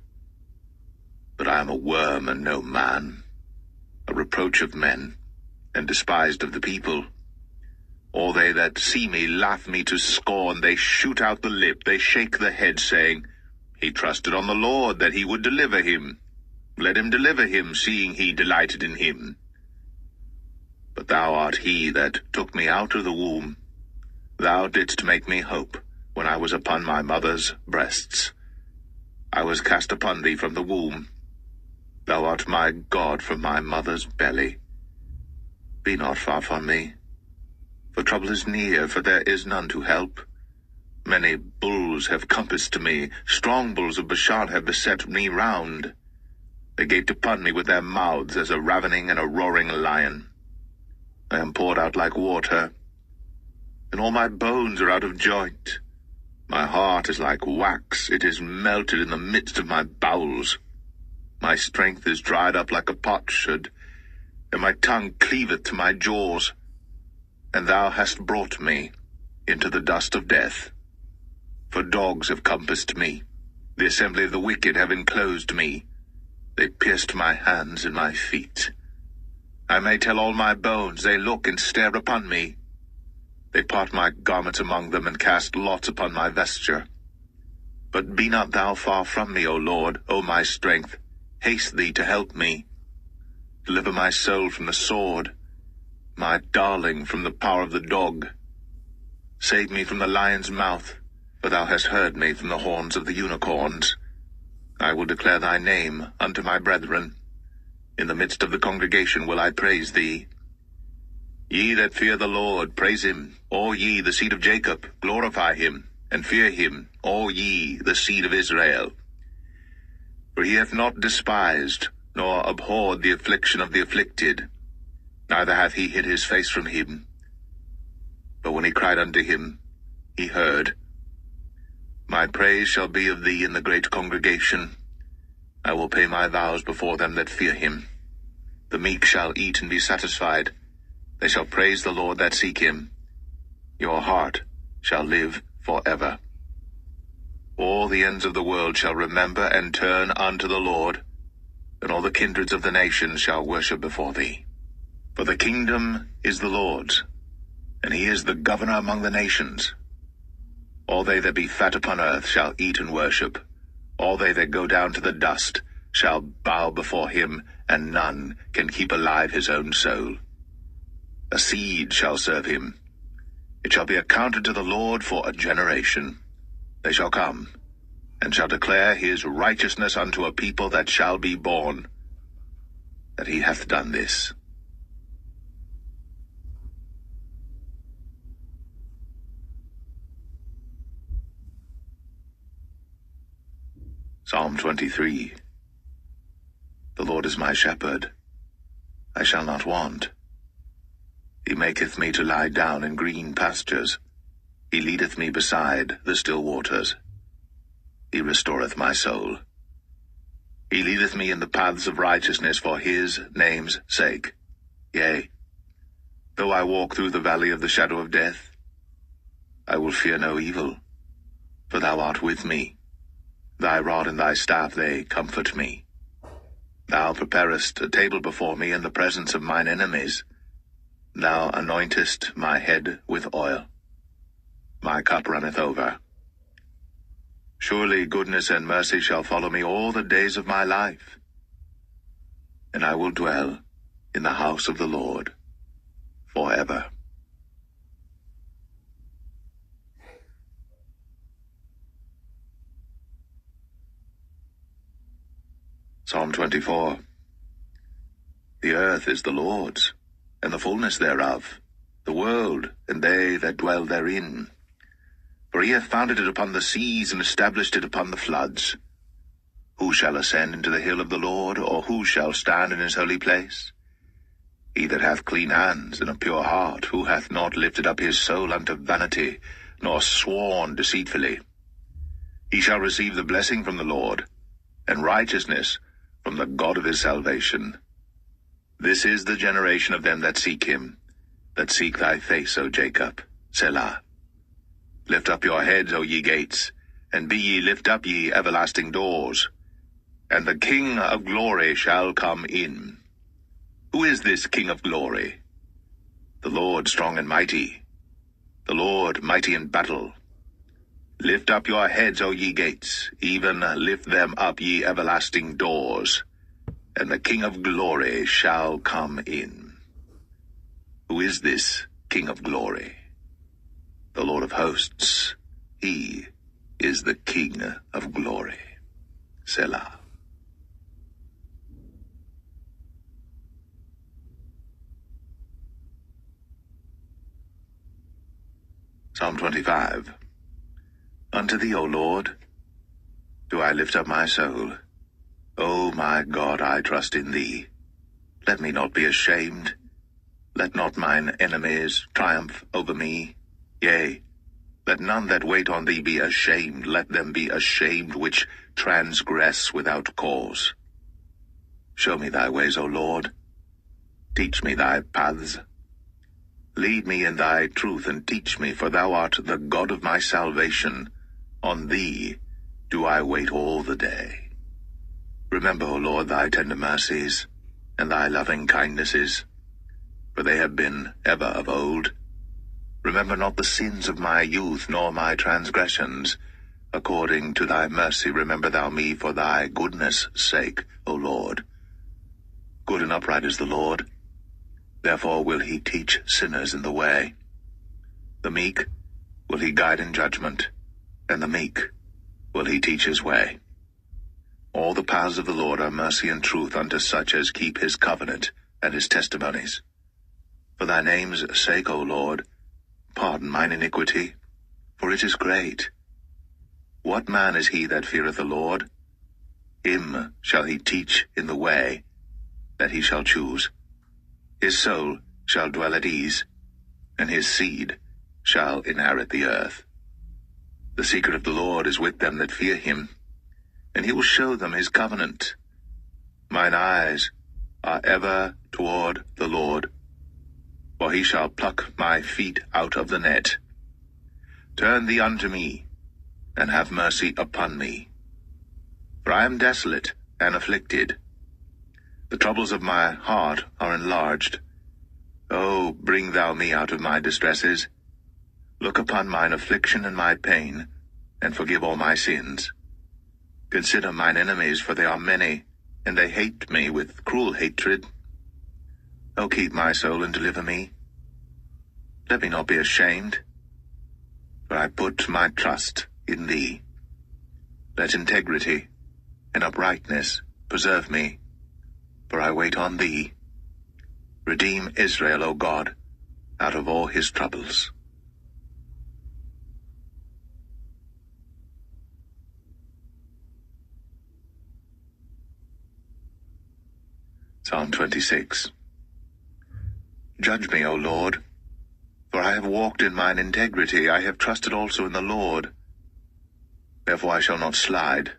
But I am a worm and no man, a reproach of men, and despised of the people. All they that see me laugh me to scorn. They shoot out the lip, they shake the head, saying, He trusted on the Lord, that he would deliver him. Let him deliver him, seeing he delighted in him. But thou art he that took me out of the womb. Thou didst make me hope, when I was upon my mother's breasts. I was cast upon thee from the womb. Thou art my God from my mother's belly. Be not far from me, for trouble is near, for there is none to help. Many bulls have compassed me, strong bulls of Bashan have beset me round. They gaped upon me with their mouths as a ravening and a roaring lion. I am poured out like water, and all my bones are out of joint. My heart is like wax, it is melted in the midst of my bowels. My strength is dried up like a potsherd, and my tongue cleaveth to my jaws. And thou hast brought me into the dust of death. For dogs have compassed me, the assembly of the wicked have enclosed me. They pierced my hands and my feet. I may tell all my bones, they look and stare upon me. They part my garments among them, and cast lots upon my vesture. But be not thou far from me, O Lord, O my strength. Haste thee to help me. Deliver my soul from the sword, my darling from the power of the dog. Save me from the lion's mouth, for thou hast heard me from the horns of the unicorns. I will declare thy name unto my brethren. In the midst of the congregation will I praise thee. Ye that fear the Lord, praise him. All ye, the seed of Jacob, glorify him, and fear him, all ye, the seed of Israel. For he hath not despised, nor abhorred the affliction of the afflicted, neither hath he hid his face from him. But when he cried unto him, he heard. My praise shall be of thee in the great congregation. I will pay my vows before them that fear him. The meek shall eat and be satisfied. They shall praise the Lord that seek him. Your heart shall live forever. All the ends of the world shall remember and turn unto the Lord, and all the kindreds of the nations shall worship before thee. For the kingdom is the Lord's, and he is the governor among the nations. All they that be fat upon earth shall eat and worship. All they that go down to the dust shall bow before him, and none can keep alive his own soul. A seed shall serve him. It shall be accounted to the Lord for a generation. They shall come, and shall declare his righteousness unto a people that shall be born, that he hath done this. Psalm 23. The Lord is my shepherd, I shall not want. He maketh me to lie down in green pastures. He leadeth me beside the still waters. He restoreth my soul. He leadeth me in the paths of righteousness for his name's sake. Yea, though I walk through the valley of the shadow of death, I will fear no evil, for thou art with me. Thy rod and thy staff, they comfort me. Thou preparest a table before me in the presence of mine enemies. Thou anointest my head with oil. My cup runneth over. Surely goodness and mercy shall follow me all the days of my life, and I will dwell in the house of the Lord forever. Psalm 24. The earth is the Lord's, and the fullness thereof, the world, and they that dwell therein. For he hath founded it upon the seas, and established it upon the floods. Who shall ascend into the hill of the Lord, or who shall stand in his holy place? He that hath clean hands and a pure heart, who hath not lifted up his soul unto vanity, nor sworn deceitfully. He shall receive the blessing from the Lord, and righteousness from the God of his salvation. This is the generation of them that seek him, that seek thy face, O Jacob. Selah. Lift up your heads, O ye gates, and be ye lift up, ye everlasting doors, and the King of glory shall come in. Who is this King of glory? The Lord strong and mighty, the Lord mighty in battle. Lift up your heads, O ye gates, even lift them up, ye everlasting doors, and the King of glory shall come in. Who is this King of glory? The Lord of hosts. He is the King of glory. Selah. Psalm 25. Unto thee, O Lord, do I lift up my soul. O my God, I trust in thee. Let me not be ashamed. Let not mine enemies triumph over me. Yea, let none that wait on thee be ashamed. Let them be ashamed which transgress without cause. Show me thy ways, O Lord. Teach me thy paths. Lead me in thy truth, and teach me, for thou art the God of my salvation. On thee do I wait all the day. Remember, O Lord, thy tender mercies, and thy loving kindnesses, for they have been ever of old. Remember not the sins of my youth, nor my transgressions. According to thy mercy remember thou me for thy goodness' sake, O Lord. Good and upright is the Lord. Therefore will he teach sinners in the way. The meek will he guide in judgment, and the meek will he teach his way. All the paths of the Lord are mercy and truth unto such as keep his covenant and his testimonies. For thy name's sake, O Lord, pardon mine iniquity, for it is great. What man is he that feareth the Lord? Him shall he teach in the way that he shall choose. His soul shall dwell at ease, and his seed shall inherit the earth. The secret of the Lord is with them that fear him, and he will show them his covenant. Mine eyes are ever toward the Lord, for he shall pluck my feet out of the net. Turn thee unto me, and have mercy upon me. For I am desolate and afflicted. The troubles of my heart are enlarged. O bring thou me out of my distresses. Look upon mine affliction and my pain, and forgive all my sins. Consider mine enemies, for they are many, and they hate me with cruel hatred. O keep my soul and deliver me. Let me not be ashamed, for I put my trust in thee. Let integrity and uprightness preserve me, for I wait on thee. Redeem Israel, O God, out of all his troubles. Psalm 26. Judge me, O Lord, for I have walked in mine integrity. I have trusted also in the Lord. Therefore I shall not slide.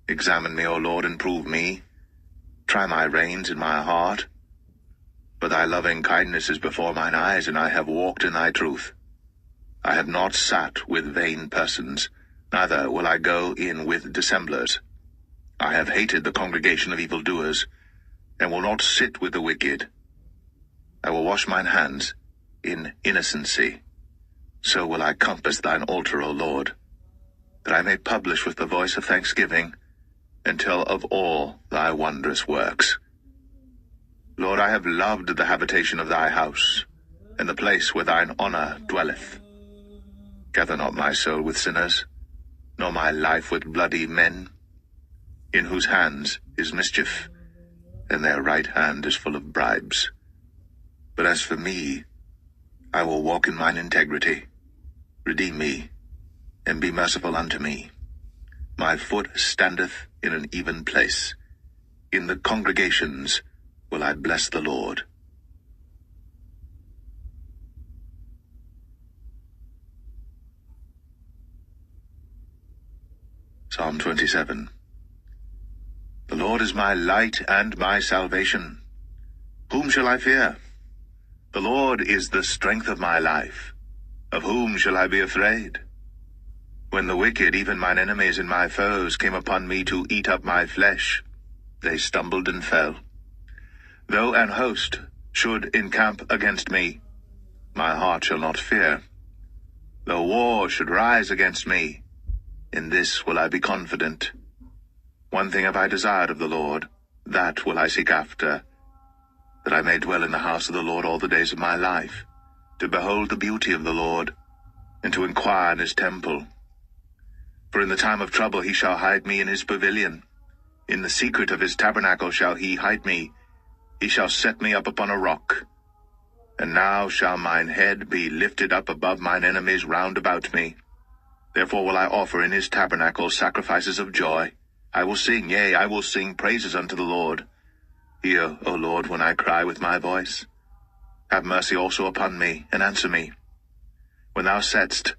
Examine me, O Lord, and prove me. Try my reins in my heart. For thy loving kindness is before mine eyes, and I have walked in thy truth. I have not sat with vain persons, neither will I go in with dissemblers. I have hated the congregation of evildoers, and will not sit with the wicked. I will wash mine hands in innocency. So will I compass thine altar, O Lord, that I may publish with the voice of thanksgiving, and tell of all thy wondrous works. Lord, I have loved the habitation of thy house, and the place where thine honour dwelleth. Gather not my soul with sinners, nor my life with bloody men, in whose hands is mischief, and their right hand is full of bribes. But as for me, I will walk in mine integrity. Redeem me, and be merciful unto me. My foot standeth in an even place. In the congregations will I bless the Lord. Psalm 27. The Lord is my light and my salvation. Whom shall I fear? The Lord is the strength of my life. Of whom shall I be afraid? When the wicked, even mine enemies and my foes, came upon me to eat up my flesh, they stumbled and fell. Though an host should encamp against me, my heart shall not fear. Though war should rise against me, in this will I be confident. One thing have I desired of the Lord, that will I seek after, that I may dwell in the house of the Lord all the days of my life, to behold the beauty of the Lord, and to inquire in his temple. For in the time of trouble he shall hide me in his pavilion. In the secret of his tabernacle shall he hide me. He shall set me up upon a rock. And now shall mine head be lifted up above mine enemies round about me. Therefore will I offer in his tabernacle sacrifices of joy. I will sing, yea, I will sing praises unto the Lord. Hear, O Lord, when I cry with my voice. Have mercy also upon me, and answer me. When thou saidst,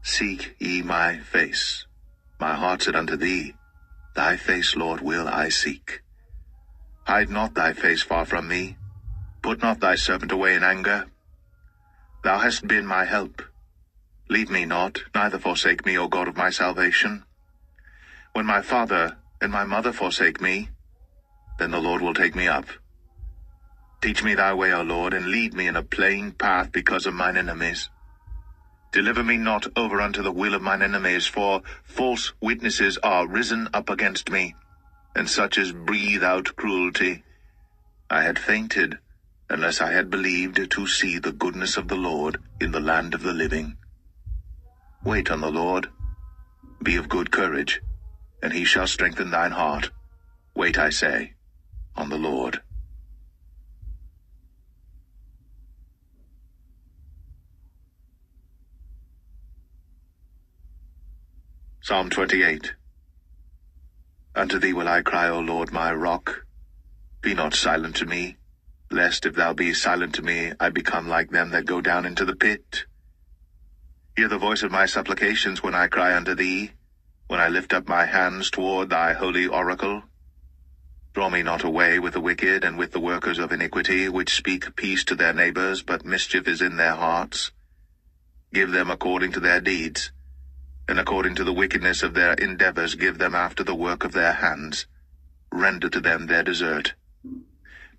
Seek ye my face, my heart said unto thee, Thy face, Lord, will I seek. Hide not thy face far from me. Put not thy servant away in anger. Thou hast been my help. Leave me not, neither forsake me, O God of my salvation. When my father and my mother forsake me, then the Lord will take me up. Teach me thy way, O Lord, and lead me in a plain path because of mine enemies. Deliver me not over unto the will of mine enemies, for false witnesses are risen up against me, and such as breathe out cruelty. I had fainted, unless I had believed to see the goodness of the Lord in the land of the living. Wait on the Lord. Be of good courage, and he shall strengthen thine heart. Wait, I say, on the Lord. Psalm 28. Unto thee will I cry, O Lord, my rock. Be not silent to me, lest if thou be silent to me, I become like them that go down into the pit. Hear the voice of my supplications when I cry unto thee, when I lift up my hands toward thy holy oracle. Draw me not away with the wicked and with the workers of iniquity, which speak peace to their neighbors, but mischief is in their hearts. Give them according to their deeds, and according to the wickedness of their endeavors give them after the work of their hands. Render to them their desert.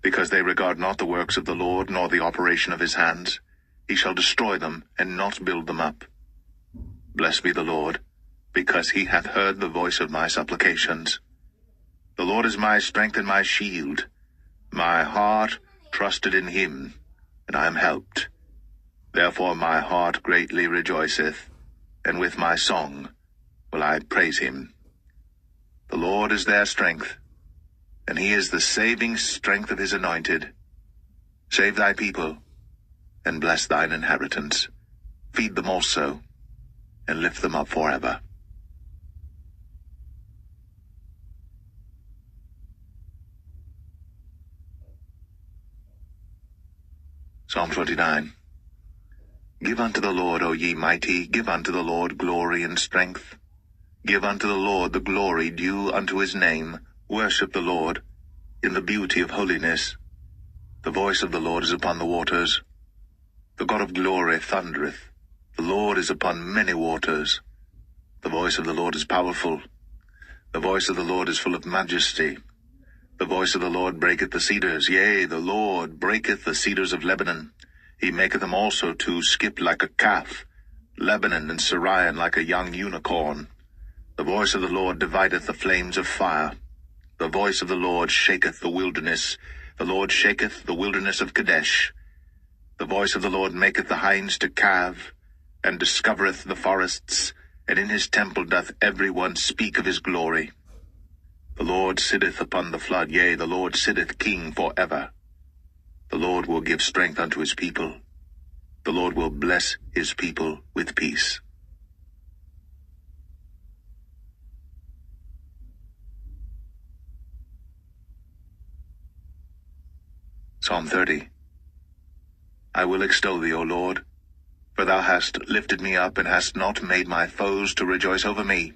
Because they regard not the works of the Lord, nor the operation of his hands, he shall destroy them, and not build them up. Blessed be the Lord, because he hath heard the voice of my supplications. The Lord is my strength and my shield. My heart trusted in him, and I am helped. Therefore my heart greatly rejoiceth, and with my song will I praise him. The Lord is their strength, and he is the saving strength of his anointed. Save thy people, and bless thine inheritance. Feed them also, and lift them up forever. Psalm 29. Give unto the Lord, O ye mighty, give unto the Lord glory and strength. Give unto the Lord the glory due unto his name. Worship the Lord in the beauty of holiness. The voice of the Lord is upon the waters. The God of glory thundereth. The Lord is upon many waters. The voice of the Lord is powerful. The voice of the Lord is full of majesty. The voice of the Lord breaketh the cedars. Yea, the Lord breaketh the cedars of Lebanon. He maketh them also to skip like a calf, Lebanon and Sirion like a young unicorn. The voice of the Lord divideth the flames of fire. The voice of the Lord shaketh the wilderness. The Lord shaketh the wilderness of Kadesh. The voice of the Lord maketh the hinds to calve, and discovereth the forests, and in his temple doth every one speak of his glory. The Lord sitteth upon the flood, yea, the Lord sitteth king for ever. The Lord will give strength unto his people. The Lord will bless his people with peace. Psalm 30. I will extol thee, O Lord, for thou hast lifted me up, and hast not made my foes to rejoice over me.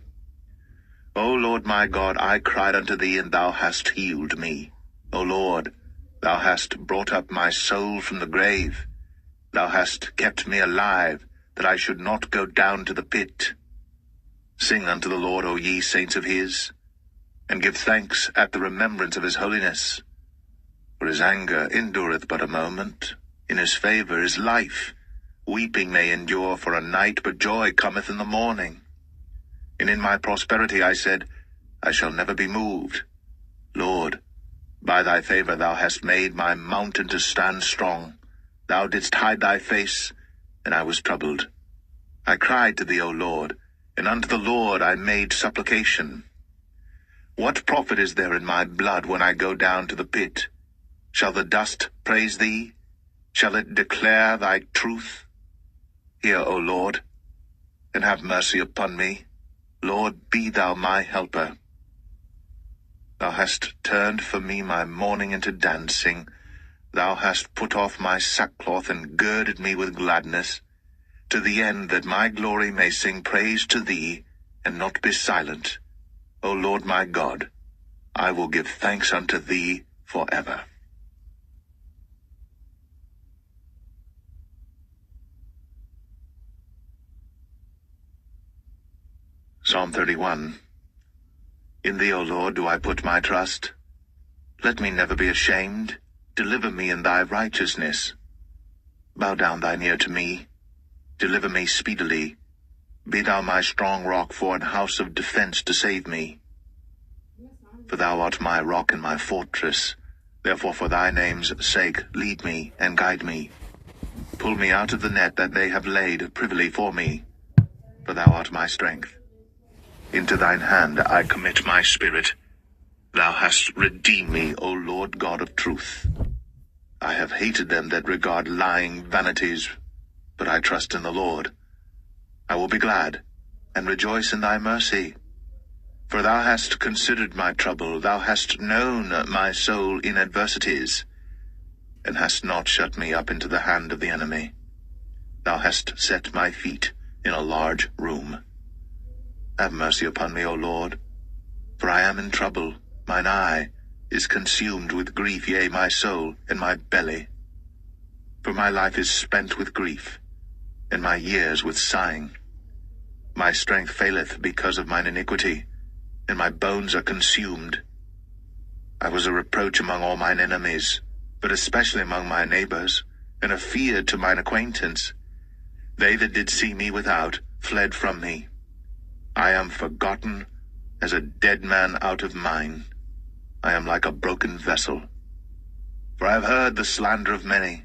O Lord my God, I cried unto thee, and thou hast healed me. O Lord, thou hast brought up my soul from the grave. Thou hast kept me alive, that I should not go down to the pit. Sing unto the Lord, O ye saints of his, and give thanks at the remembrance of his holiness. For his anger endureth but a moment, in his favour is life. Weeping may endure for a night, but joy cometh in the morning. And in my prosperity I said, I shall never be moved. Lord, by thy favour thou hast made my mountain to stand strong. Thou didst hide thy face, and I was troubled. I cried to thee, O Lord, and unto the Lord I made supplication. What profit is there in my blood when I go down to the pit? Shall the dust praise thee? Shall it declare thy truth? Hear, O Lord, and have mercy upon me. Lord, be thou my helper. Thou hast turned for me my mourning into dancing. Thou hast put off my sackcloth and girded me with gladness, to the end that my glory may sing praise to thee, and not be silent. O Lord my God, I will give thanks unto thee forever. Psalm 31. In thee, O Lord, do I put my trust. Let me never be ashamed. Deliver me in thy righteousness. Bow down thine ear to me. Deliver me speedily. Be thou my strong rock for an house of defense to save me. For thou art my rock and my fortress. Therefore for thy name's sake lead me and guide me. Pull me out of the net that they have laid privily for me. For thou art my strength. Into thine hand I commit my spirit. Thou hast redeemed me, O Lord God of truth. I have hated them that regard lying vanities, but I trust in the Lord. I will be glad, and rejoice in thy mercy. For thou hast considered my trouble, thou hast known my soul in adversities, and hast not shut me up into the hand of the enemy. Thou hast set my feet in a large room. Have mercy upon me, O Lord, for I am in trouble. Mine eye is consumed with grief, yea, my soul and my belly. For my life is spent with grief, and my years with sighing. My strength faileth because of mine iniquity, and my bones are consumed. I was a reproach among all mine enemies, but especially among my neighbors, and a fear to mine acquaintance. They that did see me without fled from me. I am forgotten as a dead man out of mind. I am like a broken vessel. For I have heard the slander of many.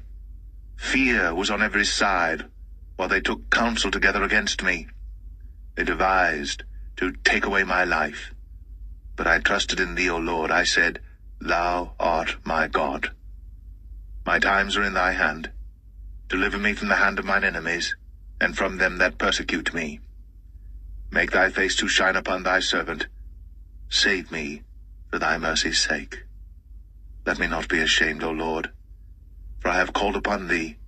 Fear was on every side, while they took counsel together against me. They devised to take away my life. But I trusted in thee, O Lord. I said, Thou art my God. My times are in thy hand. Deliver me from the hand of mine enemies, and from them that persecute me. Make thy face to shine upon thy servant. Save me for thy mercy's sake. Let me not be ashamed, O Lord, for I have called upon thee.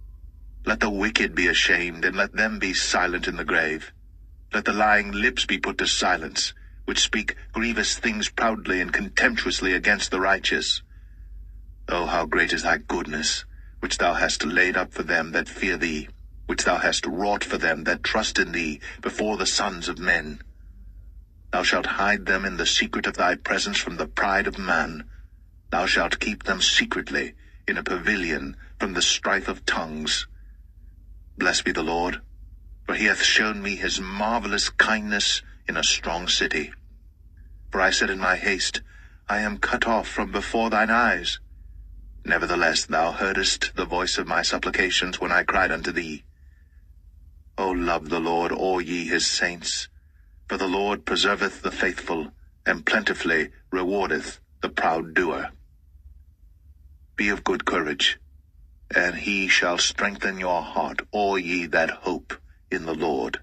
Let the wicked be ashamed, and let them be silent in the grave. Let the lying lips be put to silence, which speak grievous things proudly and contemptuously against the righteous. O how great is thy goodness, which thou hast laid up for them that fear thee, which thou hast wrought for them that trust in thee before the sons of men. Thou shalt hide them in the secret of thy presence from the pride of man. Thou shalt keep them secretly in a pavilion from the strife of tongues. Blessed be the Lord, for he hath shown me his marvelous kindness in a strong city. For I said in my haste, I am cut off from before thine eyes. Nevertheless, thou heardest the voice of my supplications when I cried unto thee. O love the Lord, all ye his saints, for the Lord preserveth the faithful, and plentifully rewardeth the proud doer. Be of good courage, and he shall strengthen your heart, all ye that hope in the Lord.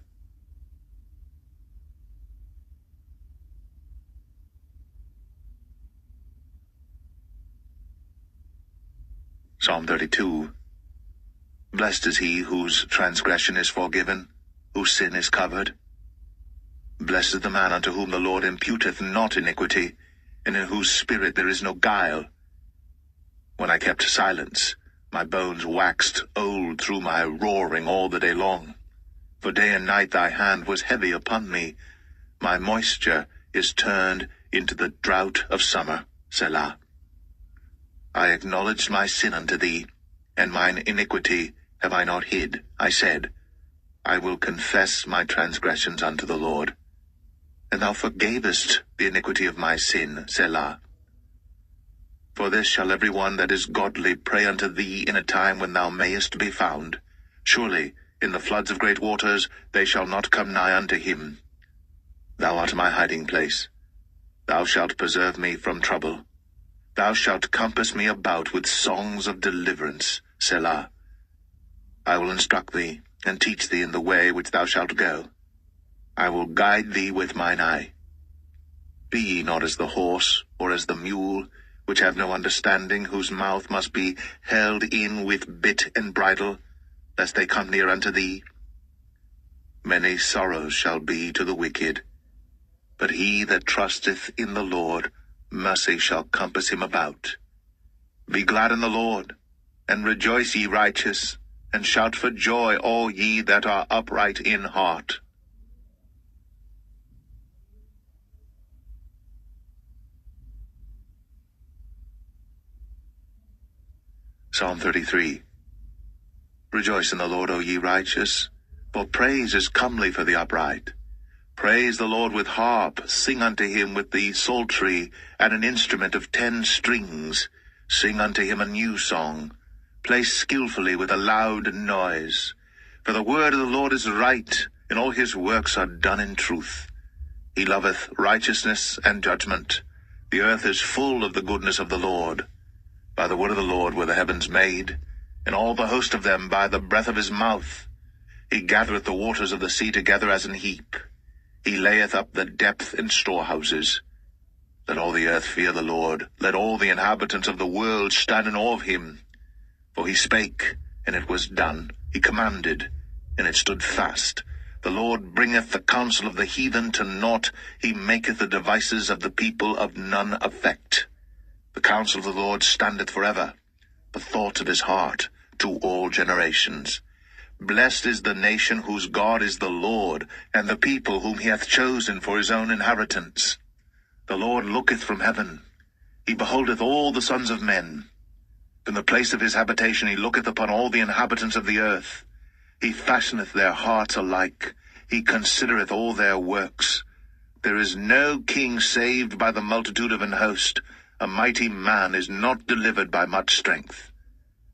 Psalm 32. Blessed is he whose transgression is forgiven, whose sin is covered. Blessed is the man unto whom the Lord imputeth not iniquity, and in whose spirit there is no guile. When I kept silence, my bones waxed old through my roaring all the day long. For day and night thy hand was heavy upon me. My moisture is turned into the drought of summer. Selah. I acknowledged my sin unto thee, and mine iniquity have I not hid. I said, I will confess my transgressions unto the Lord. And thou forgavest the iniquity of my sin. Selah. For this shall every one that is godly pray unto thee in a time when thou mayest be found. Surely in the floods of great waters they shall not come nigh unto him. Thou art my hiding place. Thou shalt preserve me from trouble. Thou shalt compass me about with songs of deliverance. Selah. I will instruct thee, and teach thee in the way which thou shalt go. I will guide thee with mine eye. Be ye not as the horse, or as the mule, which have no understanding, whose mouth must be held in with bit and bridle, lest they come near unto thee. Many sorrows shall be to the wicked, but he that trusteth in the Lord, mercy shall compass him about. Be glad in the Lord, and rejoice, ye righteous, and shout for joy, all ye that are upright in heart. Psalm 33. Rejoice in the Lord, O ye righteous, for praise is comely for the upright. Praise the Lord with harp, sing unto him with the psaltery, and an instrument of 10 strings. Sing unto him a new song. Play skillfully with a loud noise. For the word of the Lord is right, and all his works are done in truth. He loveth righteousness and judgment. The earth is full of the goodness of the Lord. By the word of the Lord were the heavens made, and all the host of them by the breath of his mouth. He gathereth the waters of the sea together as an heap. He layeth up the depth in storehouses. Let all the earth fear the Lord. Let all the inhabitants of the world stand in awe of him. For he spake, and it was done. He commanded, and it stood fast. The Lord bringeth the counsel of the heathen to naught. He maketh the devices of the people of none effect. The counsel of the Lord standeth forever, the thoughts of his heart to all generations. Blessed is the nation whose God is the Lord, and the people whom he hath chosen for his own inheritance. The Lord looketh from heaven. He beholdeth all the sons of men. From the place of his habitation he looketh upon all the inhabitants of the earth. He fashioneth their hearts alike. He considereth all their works. There is no king saved by the multitude of an host. A mighty man is not delivered by much strength.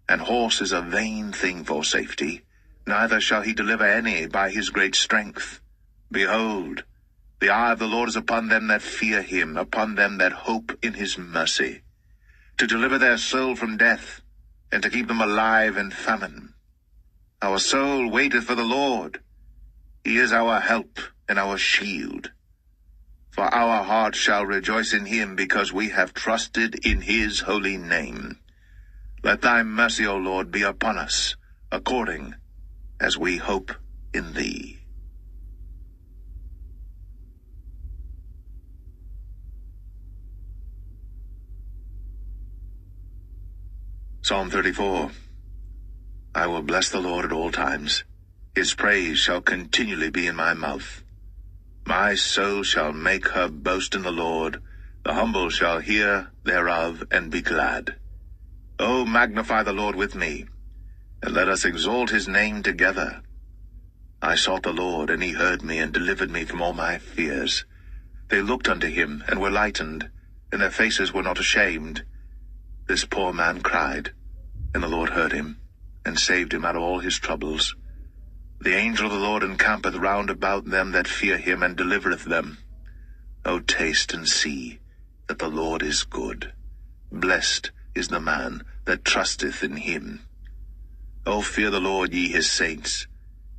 An horse is a vain thing for safety. Neither shall he deliver any by his great strength. Behold, the eye of the Lord is upon them that fear him, upon them that hope in his mercy, to deliver their soul from death, and to keep them alive in famine. Our soul waiteth for the Lord. He is our help and our shield. For our heart shall rejoice in him, because we have trusted in his holy name. Let thy mercy, O Lord, be upon us, according as we hope in thee. Psalm 34. I will bless the Lord at all times. His praise shall continually be in my mouth. My soul shall make her boast in the Lord. The humble shall hear thereof and be glad. O magnify the Lord with me, and let us exalt his name together. I sought the Lord, and he heard me, and delivered me from all my fears. They looked unto him, and were lightened, and their faces were not ashamed. This poor man cried, and the Lord heard him, and saved him out of all his troubles. The angel of the Lord encampeth round about them that fear him, and delivereth them. O taste and see that the Lord is good. Blessed is the man that trusteth in him. O fear the Lord, ye his saints,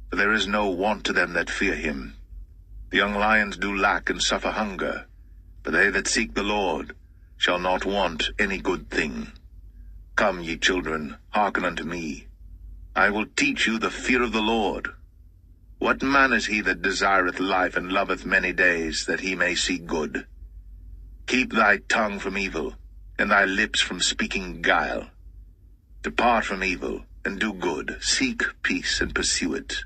for there is no want to them that fear him. The young lions do lack and suffer hunger, but they that seek the Lord shall not want any good thing. Come, ye children, hearken unto me. I will teach you the fear of the Lord. What man is he that desireth life and loveth many days, that he may see good? Keep thy tongue from evil, and thy lips from speaking guile. Depart from evil, and do good. Seek peace, and pursue it.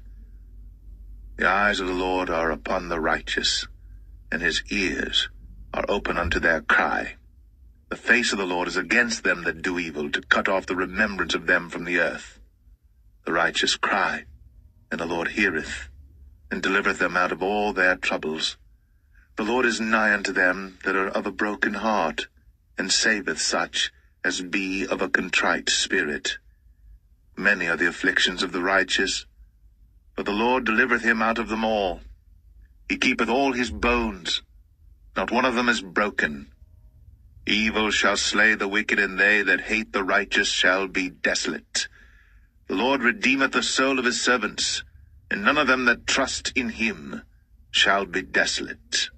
The eyes of the Lord are upon the righteous, and his ears are open unto their cry. The face of the Lord is against them that do evil, to cut off the remembrance of them from the earth. The righteous cry, and the Lord heareth, and delivereth them out of all their troubles. The Lord is nigh unto them that are of a broken heart, and saveth such as be of a contrite spirit. Many are the afflictions of the righteous, but the Lord delivereth him out of them all. He keepeth all his bones, not one of them is broken. Evil shall slay the wicked, and they that hate the righteous shall be desolate. The Lord redeemeth the soul of his servants, and none of them that trust in him shall be desolate.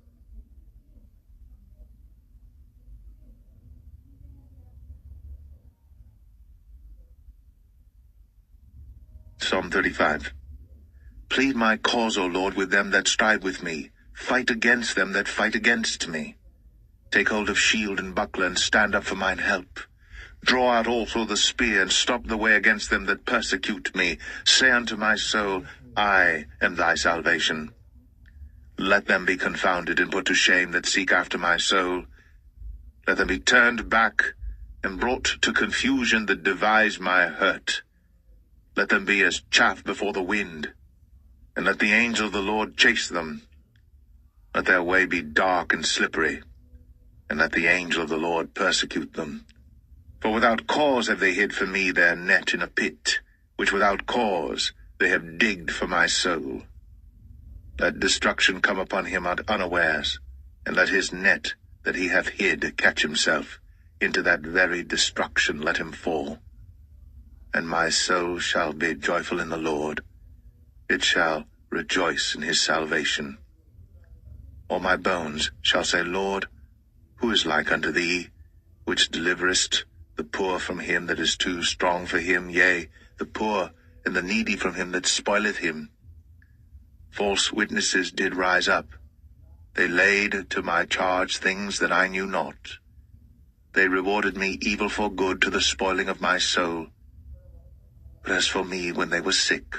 Psalm 35. Plead my cause, O Lord, with them that strive with me. Fight against them that fight against me. Take hold of shield and buckler, and stand up for mine help. Draw out also the spear, and stop the way against them that persecute me. Say unto my soul, I am thy salvation. Let them be confounded and put to shame that seek after my soul. Let them be turned back and brought to confusion that devise my hurt. Let them be as chaff before the wind, and let the angel of the Lord chase them. Let their way be dark and slippery, and let the angel of the Lord persecute them. For without cause have they hid for me their net in a pit, which without cause they have digged for my soul. Let destruction come upon him at unawares, and let his net that he hath hid catch himself. Into that very destruction let him fall. And my soul shall be joyful in the Lord. It shall rejoice in his salvation. All my bones shall say, Lord, who is like unto thee, which deliverest the poor from him that is too strong for him, yea, the poor and the needy from him that spoileth him? False witnesses did rise up. They laid to my charge things that I knew not. They rewarded me evil for good, to the spoiling of my soul. But as for me, when they were sick,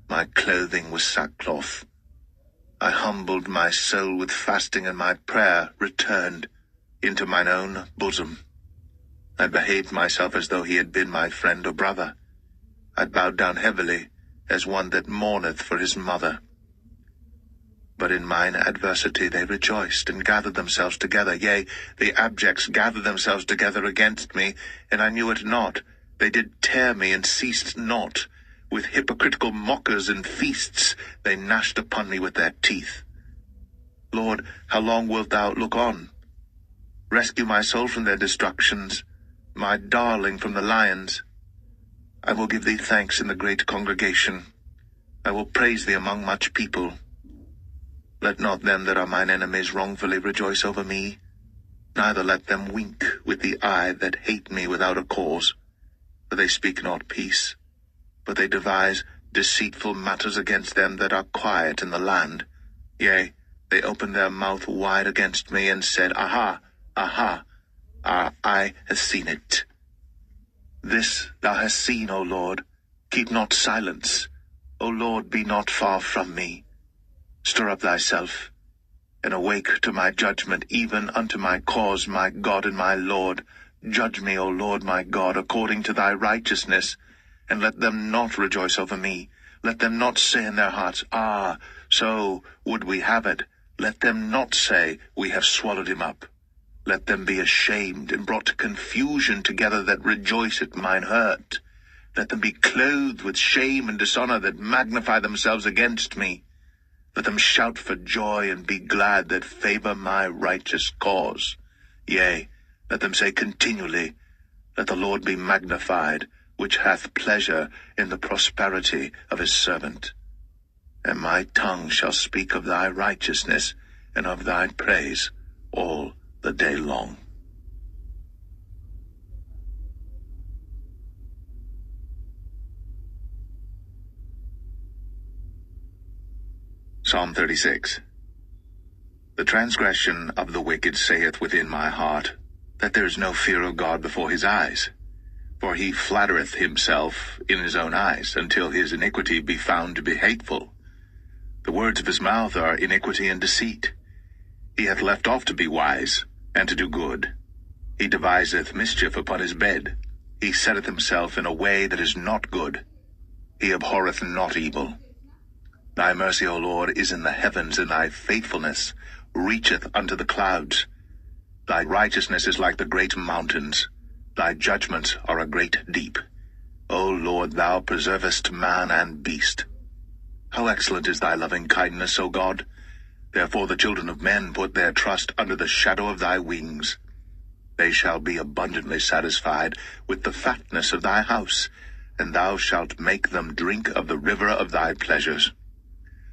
my clothing was sackcloth. I humbled my soul with fasting, and my prayer returned into mine own bosom. I behaved myself as though he had been my friend or brother. I bowed down heavily, as one that mourneth for his mother. But in mine adversity they rejoiced, and gathered themselves together. Yea, the abjects gathered themselves together against me, and I knew it not. They did tear me, and ceased not. With hypocritical mockers and feasts they gnashed upon me with their teeth. Lord, how long wilt thou look on? Rescue my soul from their destructions, my darling from the lions. I will give thee thanks in the great congregation. I will praise thee among much people. Let not them that are mine enemies wrongfully rejoice over me, neither let them wink with the eye that hate me without a cause. For they speak not peace, but they devise deceitful matters against them that are quiet in the land. Yea, they opened their mouth wide against me, and said, Aha, aha, our eye hath seen it. This thou hast seen, O Lord. Keep not silence. O Lord, be not far from me. Stir up thyself, and awake to my judgment, even unto my cause, my God and my Lord. Judge me, O Lord my God, according to thy righteousness, and let them not rejoice over me. Let them not say in their hearts, Ah, so would we have it. Let them not say, We have swallowed him up. Let them be ashamed and brought to confusion together that rejoice at mine hurt. Let them be clothed with shame and dishonor that magnify themselves against me. Let them shout for joy and be glad that favor my righteous cause. Yea, let them say continually, Let the Lord be magnified, which hath pleasure in the prosperity of his servant. And my tongue shall speak of thy righteousness and of thy praise all the day long. Psalm 36. The transgression of the wicked saith within my heart, that there is no fear of God before his eyes. For he flattereth himself in his own eyes, until his iniquity be found to be hateful. The words of his mouth are iniquity and deceit. He hath left off to be wise, and to do good. He deviseth mischief upon his bed. He setteth himself in a way that is not good. He abhorreth not evil. Thy mercy, O Lord, is in the heavens, and thy faithfulness reacheth unto the clouds. Thy righteousness is like the great mountains. Thy judgments are a great deep. O Lord, thou preservest man and beast. How excellent is thy loving kindness, O God! Therefore the children of men put their trust under the shadow of thy wings. They shall be abundantly satisfied with the fatness of thy house, and thou shalt make them drink of the river of thy pleasures.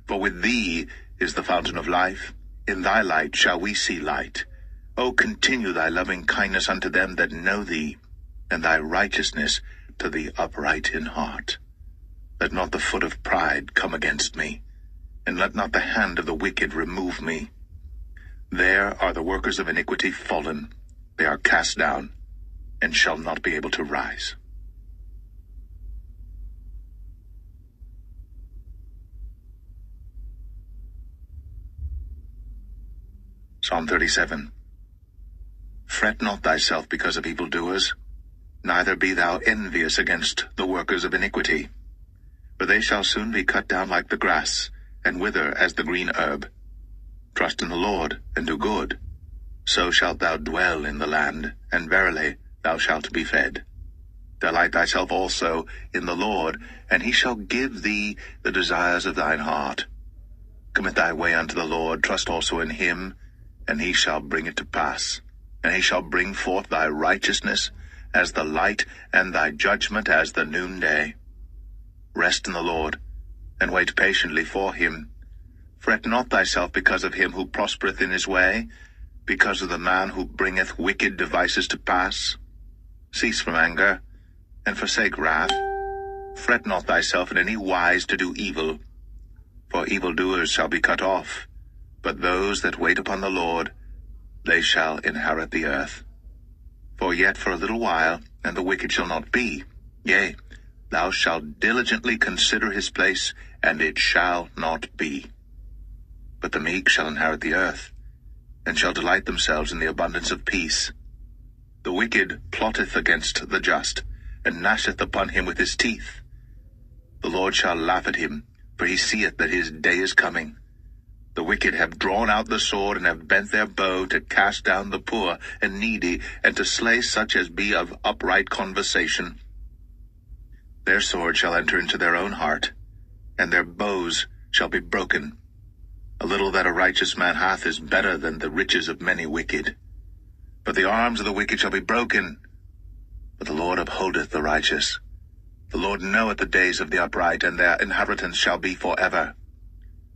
For with thee is the fountain of life. In thy light shall we see light. O continue thy loving kindness unto them that know thee, and thy righteousness to the upright in heart. Let not the foot of pride come against me, and let not the hand of the wicked remove me. There are the workers of iniquity fallen. They are cast down, and shall not be able to rise. Psalm 37. Fret not thyself because of evildoers, neither be thou envious against the workers of iniquity. For they shall soon be cut down like the grass, and wither as the green herb. Trust in the Lord, and do good. So shalt thou dwell in the land, and verily thou shalt be fed. Delight thyself also in the Lord, and he shall give thee the desires of thine heart. Commit thy way unto the Lord, trust also in him, and he shall bring it to pass. And he shall bring forth thy righteousness as the light, and thy judgment as the noonday. Rest in the Lord, and wait patiently for him. Fret not thyself because of him who prospereth in his way, because of the man who bringeth wicked devices to pass. Cease from anger, and forsake wrath. Fret not thyself in any wise to do evil, for evildoers shall be cut off. But those that wait upon the Lord, they shall inherit the earth. For yet for a little while, and the wicked shall not be. Yea, thou shalt diligently consider his place, and it shall not be. But the meek shall inherit the earth, and shall delight themselves in the abundance of peace. The wicked plotteth against the just, and gnasheth upon him with his teeth. The Lord shall laugh at him, for he seeth that his day is coming. The wicked have drawn out the sword, and have bent their bow to cast down the poor and needy, and to slay such as be of upright conversation. Their sword shall enter into their own heart, and their bows shall be broken. A little that a righteous man hath is better than the riches of many wicked. But the arms of the wicked shall be broken, but the Lord upholdeth the righteous. The Lord knoweth the days of the upright, and their inheritance shall be forever.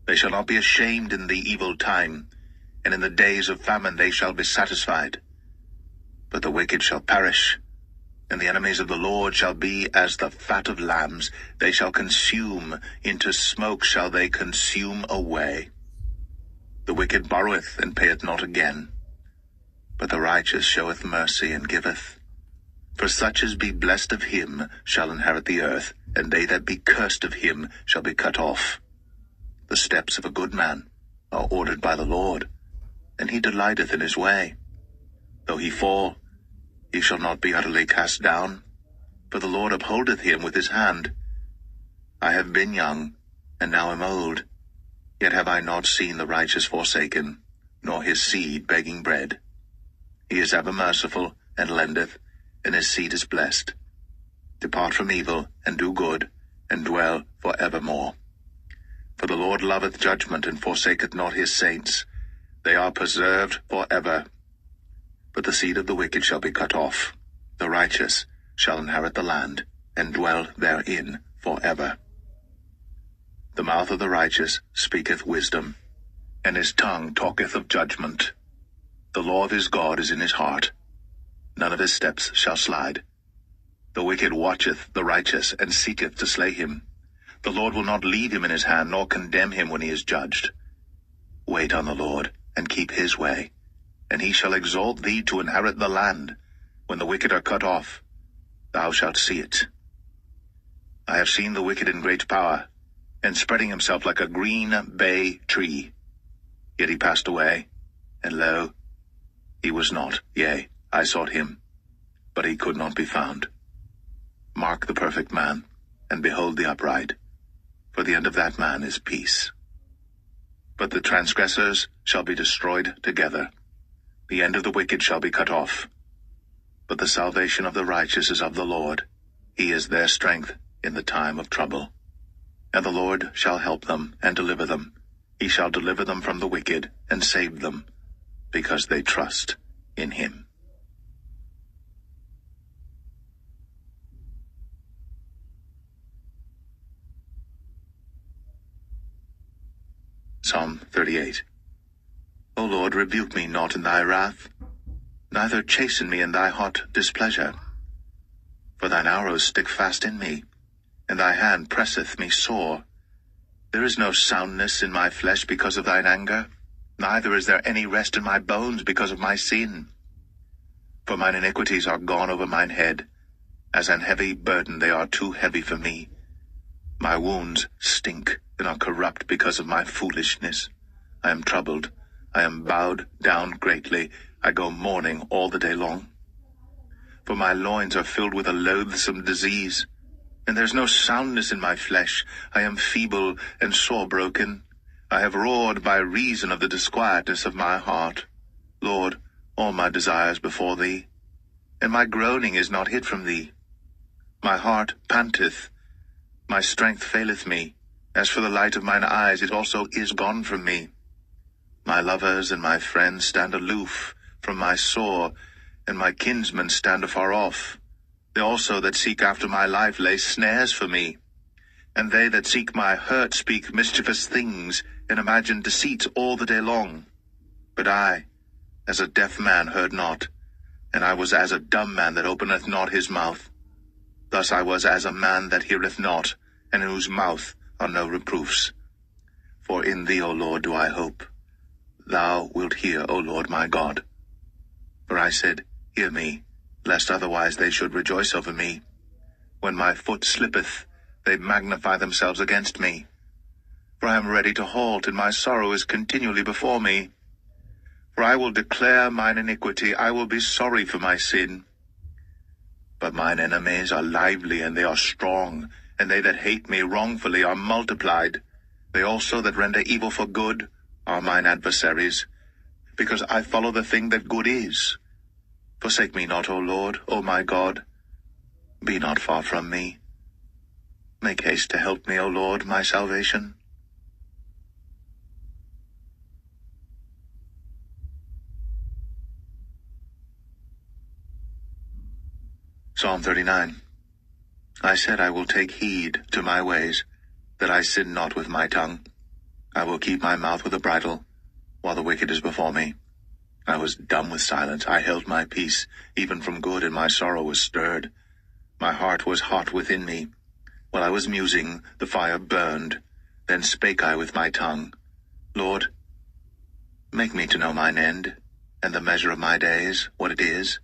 They shall not be ashamed in the evil time, and in the days of famine they shall be satisfied. But the wicked shall perish, and the enemies of the Lord shall be as the fat of lambs. They shall consume, into smoke shall they consume away. The wicked borroweth, and payeth not again, but the righteous showeth mercy, and giveth. For such as be blessed of him shall inherit the earth, and they that be cursed of him shall be cut off. The steps of a good man are ordered by the Lord, and he delighteth in his way. Though he fall, he shall not be utterly cast down, for the Lord upholdeth him with his hand. I have been young, and now am old, yet have I not seen the righteous forsaken, nor his seed begging bread. He is ever merciful, and lendeth, and his seed is blessed. Depart from evil, and do good, and dwell for evermore. For the Lord loveth judgment, and forsaketh not his saints. They are preserved for ever. But the seed of the wicked shall be cut off. The righteous shall inherit the land, and dwell therein for ever. The mouth of the righteous speaketh wisdom, and his tongue talketh of judgment. The law of his God is in his heart. None of his steps shall slide. The wicked watcheth the righteous, and seeketh to slay him. The Lord will not leave him in his hand, nor condemn him when he is judged. Wait on the Lord, and keep his way, and he shall exalt thee to inherit the land. When the wicked are cut off, thou shalt see it. I have seen the wicked in great power, and spreading himself like a green bay tree. Yet he passed away, and lo, he was not. Yea, I sought him, but he could not be found. Mark the perfect man, and behold the upright, for the end of that man is peace. But the transgressors shall be destroyed together. The end of the wicked shall be cut off. But the salvation of the righteous is of the Lord. He is their strength in the time of trouble. And the Lord shall help them and deliver them. He shall deliver them from the wicked and save them, because they trust in him. Psalm 38. O Lord, rebuke me not in thy wrath, neither chasten me in thy hot displeasure. For thine arrows stick fast in me, and thy hand presseth me sore. There is no soundness in my flesh because of thine anger, neither is there any rest in my bones because of my sin. For mine iniquities are gone over mine head. As an heavy burden they are too heavy for me. My wounds stink and are corrupt because of my foolishness. I am troubled. I am bowed down greatly. I go mourning all the day long. For my loins are filled with a loathsome disease, and there is no soundness in my flesh. I am feeble and sore broken. I have roared by reason of the disquietness of my heart. Lord, all my desires before thee, and my groaning is not hid from thee. My heart panteth, my strength faileth me. As for the light of mine eyes, it also is gone from me. My lovers and my friends stand aloof from my sore, and my kinsmen stand afar off. They also that seek after my life lay snares for me. And they that seek my hurt speak mischievous things, and imagine deceit all the day long. But I, as a deaf man, heard not, and I was as a dumb man that openeth not his mouth. Thus I was as a man that heareth not, and in whose mouth are no reproofs. For in thee, O Lord, do I hope. Thou wilt hear, O Lord my God. For I said, Hear me, lest otherwise they should rejoice over me. When my foot slippeth, they magnify themselves against me. For I am ready to halt, and my sorrow is continually before me. For I will declare mine iniquity, I will be sorry for my sin. But mine enemies are lively, and they are strong, and they that hate me wrongfully are multiplied. They also that render evil for good are mine adversaries, because I follow the thing that good is. Forsake me not, O Lord, O my God. Be not far from me. Make haste to help me, O Lord, my salvation. Psalm 39. I said, I will take heed to my ways, that I sin not with my tongue. I will keep my mouth with a bridle, while the wicked is before me. I was dumb with silence. I held my peace, even from good, and my sorrow was stirred. My heart was hot within me. While I was musing, the fire burned. Then spake I with my tongue, Lord, make me to know mine end, and the measure of my days, what it is,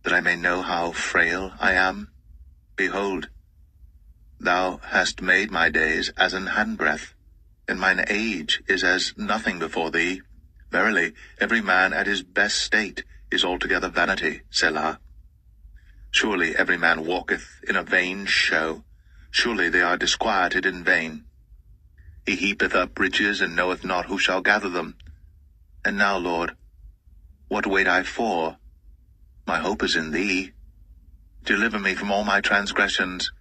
that I may know how frail I am. Behold, thou hast made my days as an handbreadth, and mine age is as nothing before thee. Verily, every man at his best state is altogether vanity, Selah. Surely every man walketh in a vain show. Surely they are disquieted in vain. He heapeth up riches, and knoweth not who shall gather them. And now, Lord, What wait I for? My hope is in thee. Deliver me from all my transgressions.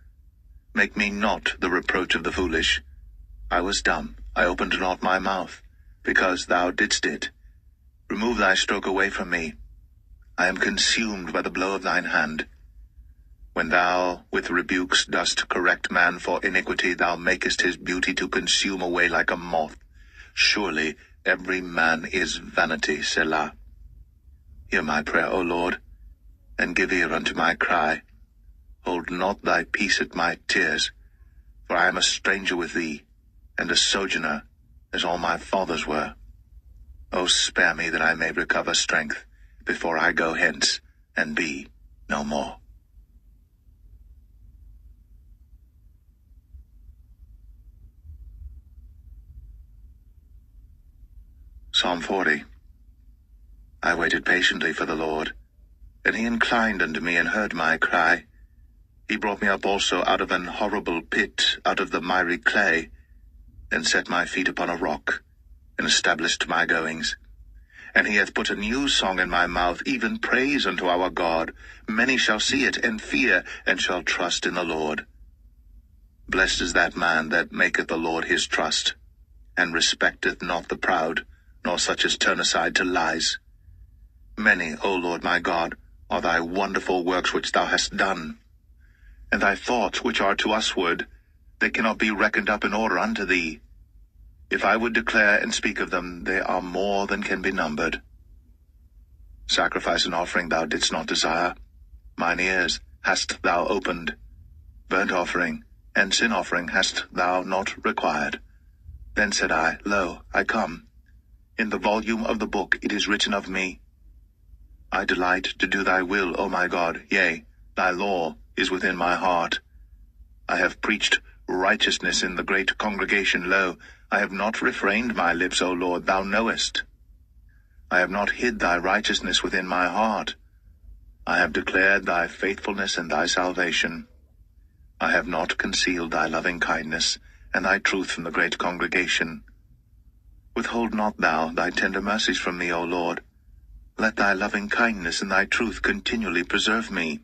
Make me not the reproach of the foolish. I was dumb, I opened not my mouth, because thou didst it. Remove thy stroke away from me. I am consumed by the blow of thine hand. When thou with rebukes dost correct man for iniquity, thou makest his beauty to consume away like a moth. Surely every man is vanity, Selah. Hear my prayer, O Lord, and give ear unto my cry. Hold not thy peace at my tears, for I am a stranger with thee, and a sojourner, as all my fathers were. O spare me that I may recover strength, before I go hence, and be no more. Psalm 40. I waited patiently for the Lord, and he inclined unto me and heard my cry. He brought me up also out of an horrible pit, out of the miry clay, and set my feet upon a rock, and established my goings. And he hath put a new song in my mouth, even praise unto our God. Many shall see it, and fear, and shall trust in the Lord. Blessed is that man that maketh the Lord his trust, and respecteth not the proud, nor such as turn aside to lies. Many, O Lord my God, are thy wonderful works which thou hast done, and thy thoughts which are to usward, they cannot be reckoned up in order unto thee. If I would declare and speak of them, they are more than can be numbered. Sacrifice and offering thou didst not desire. Mine ears hast thou opened. Burnt offering and sin offering hast thou not required. Then said I, Lo, I come. In the volume of the book it is written of me. I delight to do thy will, O my God, yea, thy law is within my heart. I have preached righteousness in the great congregation. Lo, I have not refrained my lips, O Lord, thou knowest. I have not hid thy righteousness within my heart. I have declared thy faithfulness and thy salvation. I have not concealed thy loving kindness and thy truth from the great congregation. Withhold not thou thy tender mercies from me, O Lord. Let thy loving kindness and thy truth continually preserve me.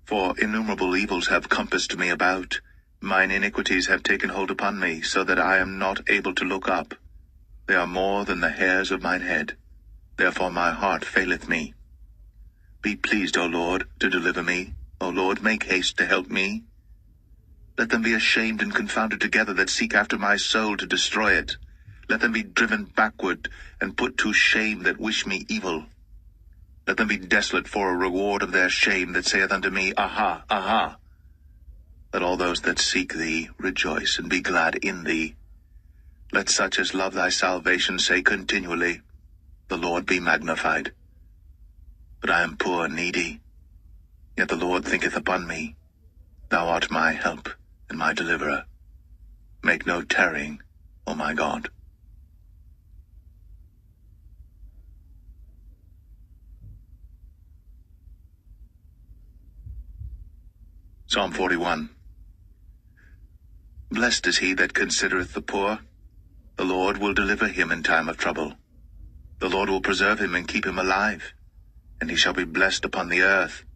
For innumerable evils have compassed me about. Mine iniquities have taken hold upon me, so that I am not able to look up. They are more than the hairs of mine head. Therefore my heart faileth me. Be pleased, O Lord, to deliver me. O Lord, make haste to help me. Let them be ashamed and confounded together that seek after my soul to destroy it. Let them be driven backward and put to shame that wish me evil. Let them be desolate for a reward of their shame that saith unto me, Aha, aha. Let all those that seek thee rejoice and be glad in thee. Let such as love thy salvation say continually, The Lord be magnified. But I am poor and needy, yet the Lord thinketh upon me. Thou art my help and my deliverer. Make no tarrying, O my God. Psalm 41. Blessed is he that considereth the poor. The Lord will deliver him in time of trouble. The Lord will preserve him and keep him alive, and he shall be blessed upon the earth.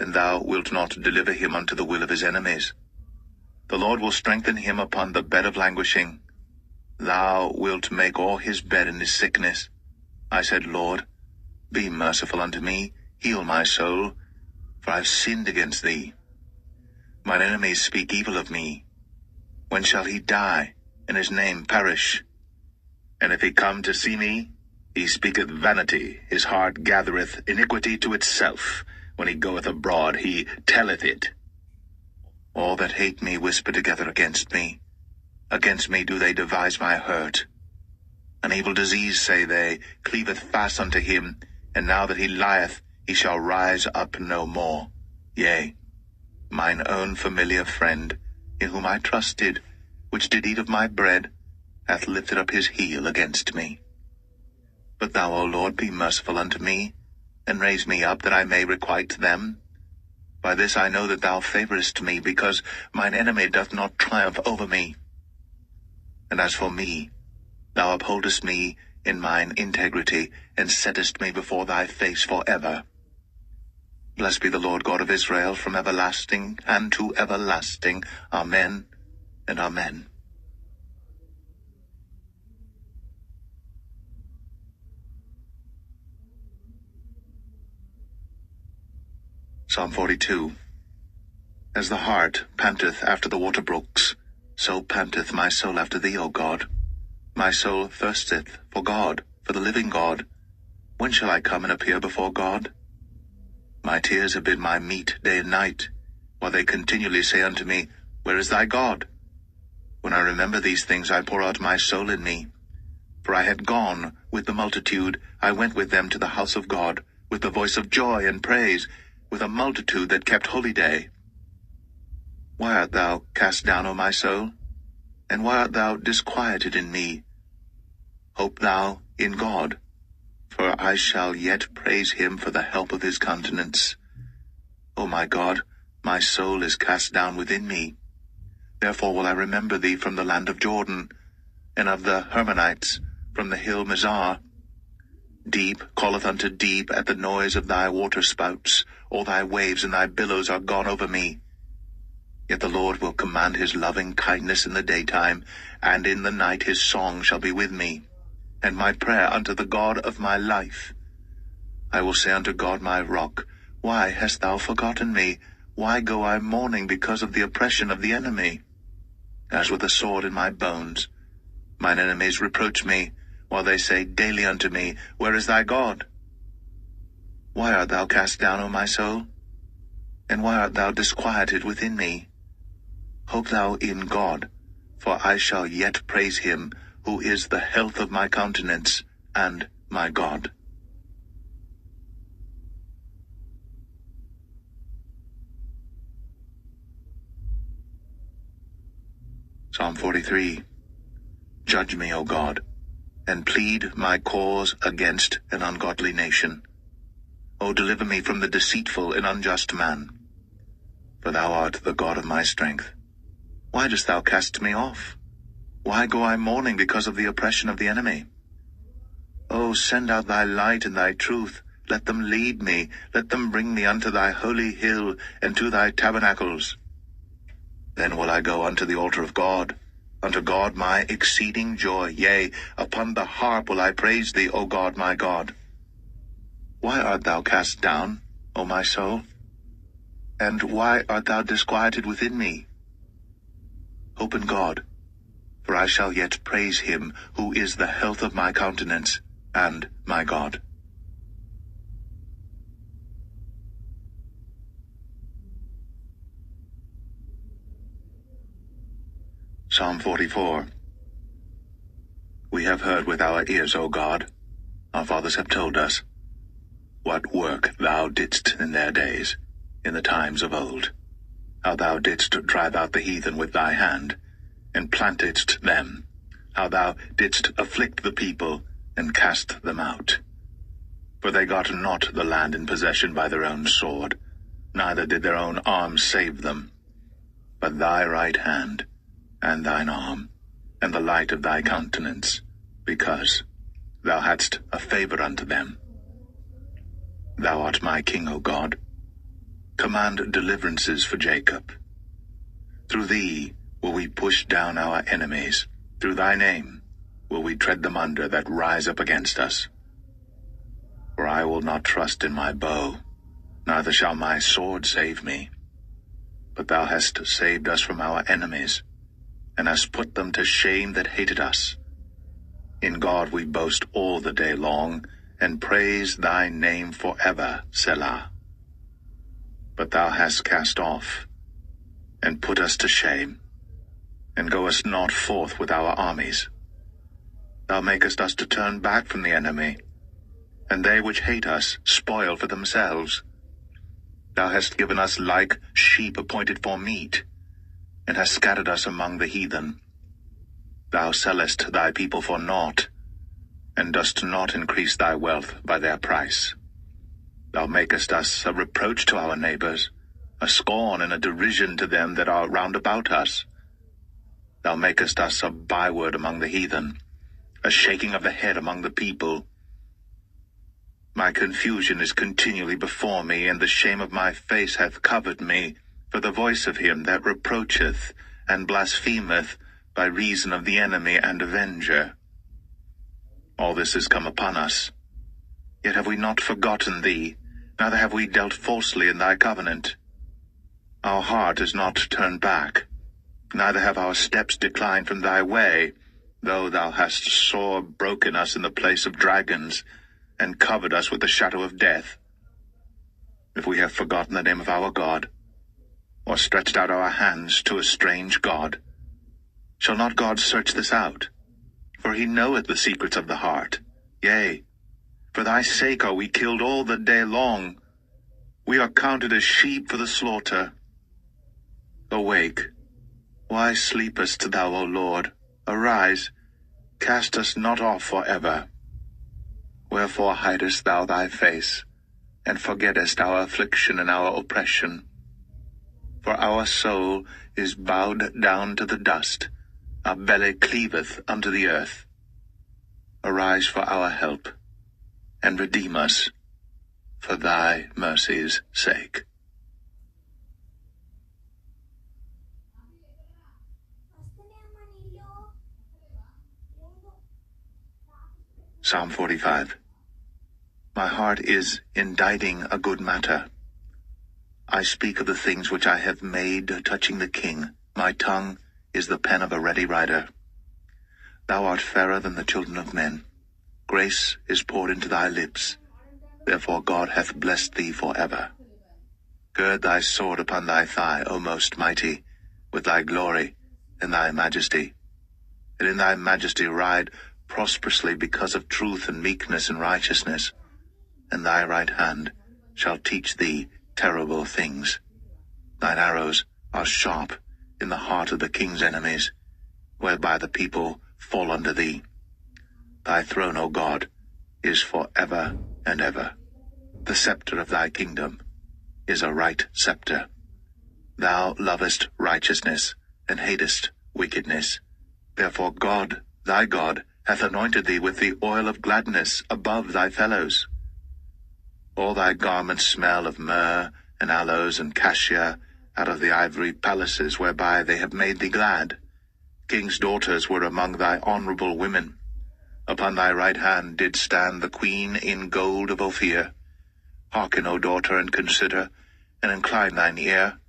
And thou wilt not deliver him unto the will of his enemies. The Lord will strengthen him upon the bed of languishing. Thou wilt make all his bed in his sickness. I said, Lord, be merciful unto me, heal my soul, for I have sinned against thee. Mine enemies speak evil of me. When shall he die, and his name perish? And if he come to see me, he speaketh vanity. His heart gathereth iniquity to itself. When he goeth abroad, he telleth it. All that hate me whisper together against me. Against me do they devise my hurt. An evil disease, say they, cleaveth fast unto him, and now that he lieth, he shall rise up no more. Yea, mine own familiar friend, in whom I trusted, which did eat of my bread, hath lifted up his heel against me. But thou, O Lord, be merciful unto me, and raise me up, that I may requite them. By this I know that thou favorest me, because mine enemy doth not triumph over me. And as for me, thou upholdest me in mine integrity, and settest me before thy face for ever. Blessed be the Lord God of Israel from everlasting and to everlasting. Amen and amen. Psalm 42. As the hart panteth after the water brooks, so panteth my soul after thee, O God. My soul thirsteth for God, for the living God. When shall I come and appear before God? My tears have been my meat day and night, while they continually say unto me, Where is thy God? When I remember these things, I pour out my soul in me. For I had gone with the multitude, I went with them to the house of God, with the voice of joy and praise, with a multitude that kept holy day. Why art thou cast down, O my soul? And why art thou disquieted in me? Hope thou in God, for I shall yet praise him for the help of his countenance. O my God, my soul is cast down within me. Therefore will I remember thee from the land of Jordan, and of the Hermonites, from the hill Mizar. Deep calleth unto deep at the noise of thy waterspouts. All thy waves and thy billows are gone over me. Yet the Lord will command his loving kindness in the daytime, and in the night his song shall be with me, and my prayer unto the God of my life. I will say unto God my rock, Why hast thou forgotten me? Why go I mourning because of the oppression of the enemy? As with a sword in my bones, mine enemies reproach me, while they say daily unto me, Where is thy God? Why art thou cast down, O my soul? And why art thou disquieted within me? Hope thou in God, for I shall yet praise him, who is the health of my countenance, and my God. Psalm 43. Judge me, O God, and plead my cause against an ungodly nation. O deliver me from the deceitful and unjust man. For thou art the God of my strength. Why dost thou cast me off? Why go I mourning because of the oppression of the enemy? O send out thy light and thy truth. Let them lead me. Let them bring me unto thy holy hill, and to thy tabernacles. Then will I go unto the altar of God, unto God my exceeding joy. Yea, upon the harp will I praise thee, O God my God. Why art thou cast down, O my soul? And why art thou disquieted within me? Hope in God, for I shall yet praise him, who is the health of my countenance, and my God. Psalm 44. We have heard with our ears, O God, our fathers have told us, what work thou didst in their days, in the times of old, how thou didst drive out the heathen with thy hand, and plantedst them, how thou didst afflict the people, and cast them out. For they got not the land in possession by their own sword, neither did their own arm save them, but thy right hand, and thine arm, and the light of thy countenance, because thou hadst a favor unto them. Thou art my king, O God. Command deliverances for Jacob. Through thee will we push down our enemies. Through thy name will we tread them under that rise up against us. For I will not trust in my bow, neither shall my sword save me. But thou hast saved us from our enemies, and hast put them to shame that hated us. In God we boast all the day long, and praise thy name forever, Selah. But thou hast cast off, and put us to shame, and goest not forth with our armies. Thou makest us to turn back from the enemy, and they which hate us spoil for themselves. Thou hast given us like sheep appointed for meat, and hast scattered us among the heathen. Thou sellest thy people for naught, and dost not increase thy wealth by their price. Thou makest us a reproach to our neighbors, a scorn and a derision to them that are round about us. Thou makest us a byword among the heathen, a shaking of the head among the people. My confusion is continually before me, and the shame of my face hath covered me, for the voice of him that reproacheth and blasphemeth by reason of the enemy and avenger. All this is come upon us. Yet have we not forgotten thee, neither have we dealt falsely in thy covenant. Our heart is not turned back, neither have our steps declined from thy way, though thou hast sore broken us in the place of dragons, and covered us with the shadow of death. If we have forgotten the name of our God, or stretched out our hands to a strange God, shall not God search this out? For he knoweth the secrets of the heart. Yea, for thy sake are we killed all the day long. We are counted as sheep for the slaughter. Awake, why sleepest thou, O Lord? Arise, cast us not off for ever. Wherefore hidest thou thy face, and forgettest our affliction and our oppression? For our soul is bowed down to the dust, our belly cleaveth unto the earth. Arise for our help, and redeem us, for thy mercy's sake. Psalm 45. My heart is inditing a good matter. I speak of the things which I have made touching the king. My tongue is the pen of a ready writer. Thou art fairer than the children of men. Grace is poured into thy lips. Therefore God hath blessed thee for ever. Gird thy sword upon thy thigh, O most mighty, with thy glory and thy majesty. And in thy majesty ride prosperously because of truth and meekness and righteousness. And thy right hand shall teach thee terrible things. Thine arrows are sharp in the heart of the king's enemies, whereby the people fall under thee. Thy throne, O God, is for ever and ever. The scepter of thy kingdom is a right scepter. Thou lovest righteousness, and hatest wickedness. Therefore God, thy God, hath anointed thee with the oil of gladness above thy fellows. All thy garments smell of myrrh, and aloes, and cassia, out of the ivory palaces whereby they have made thee glad. King's daughters were among thy honourable women. Upon thy right hand did stand the queen in gold of Ophir. Hearken, O daughter, and consider, and incline thine ear.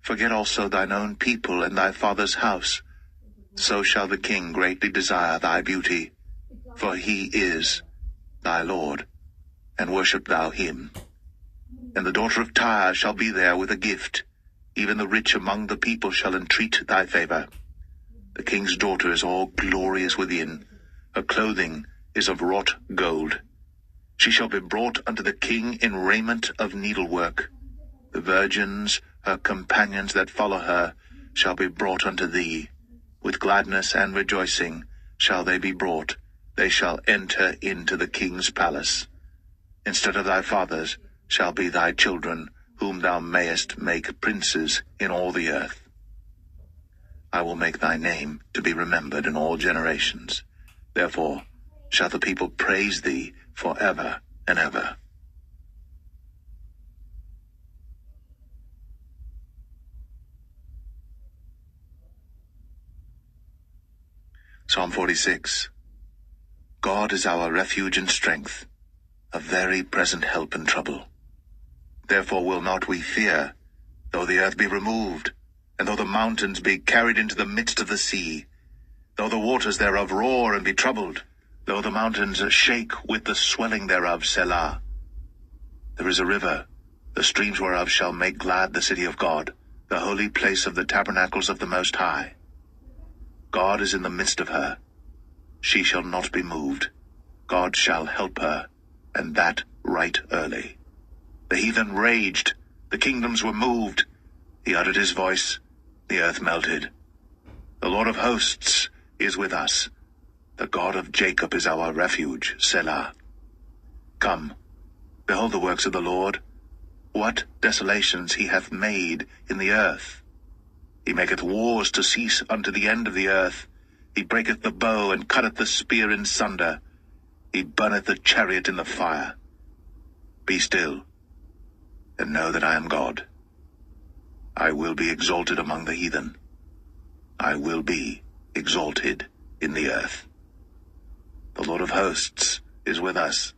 Forget also thine own people and thy father's house. So shall the king greatly desire thy beauty, for he is thy Lord, and worship thou him. And the daughter of Tyre shall be there with a gift. Even the rich among the people shall entreat thy favour. The king's daughter is all glorious within. Her clothing is of wrought gold. She shall be brought unto the king in raiment of needlework. The virgins, her companions that follow her, shall be brought unto thee. With gladness and rejoicing shall they be brought. They shall enter into the king's palace. Instead of thy fathers shall be thy children, whom thou mayest make princes in all the earth. I will make thy name to be remembered in all generations. Therefore shall the people praise thee for ever and ever. Psalm 46. God is our refuge and strength, a very present help in trouble. Therefore will not we fear, though the earth be removed, and though the mountains be carried into the midst of the sea, though the waters thereof roar and be troubled, though the mountains shake with the swelling thereof, Selah. There is a river, the streams whereof shall make glad the city of God, the holy place of the tabernacles of the Most High. God is in the midst of her. She shall not be moved. God shall help her, and that right early. The heathen raged, the kingdoms were moved. He uttered his voice, the earth melted. The Lord of hosts is with us. The God of Jacob is our refuge, Selah. Come, behold the works of the Lord. What desolations he hath made in the earth. He maketh wars to cease unto the end of the earth. He breaketh the bow, and cutteth the spear in sunder. He burneth the chariot in the fire. Be still, and know that I am God. I will be exalted among the heathen. I will be exalted in the earth. The Lord of hosts is with us.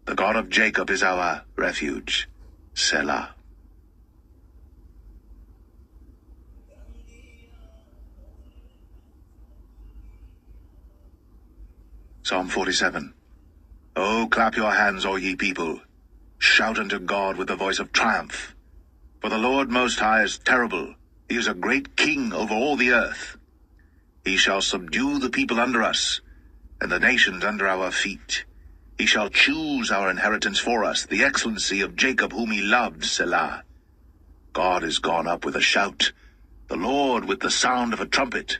The God of Jacob is our refuge. Selah. Psalm 47. Oh, clap your hands, all ye people. Shout unto God with the voice of triumph. For the Lord Most High is terrible. He is a great king over all the earth. He shall subdue the people under us, and the nations under our feet. He shall choose our inheritance for us, the excellency of Jacob whom he loved, Selah. God is gone up with a shout, the Lord with the sound of a trumpet.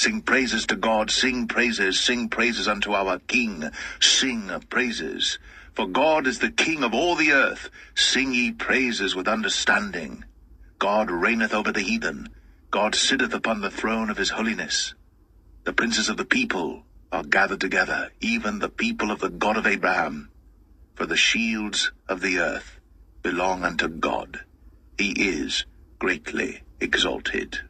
Sing praises to God, sing praises unto our King, sing praises. For God is the King of all the earth, sing ye praises with understanding. God reigneth over the heathen, God sitteth upon the throne of his holiness. The princes of the people are gathered together, even the people of the God of Abraham. For the shields of the earth belong unto God. He is greatly exalted.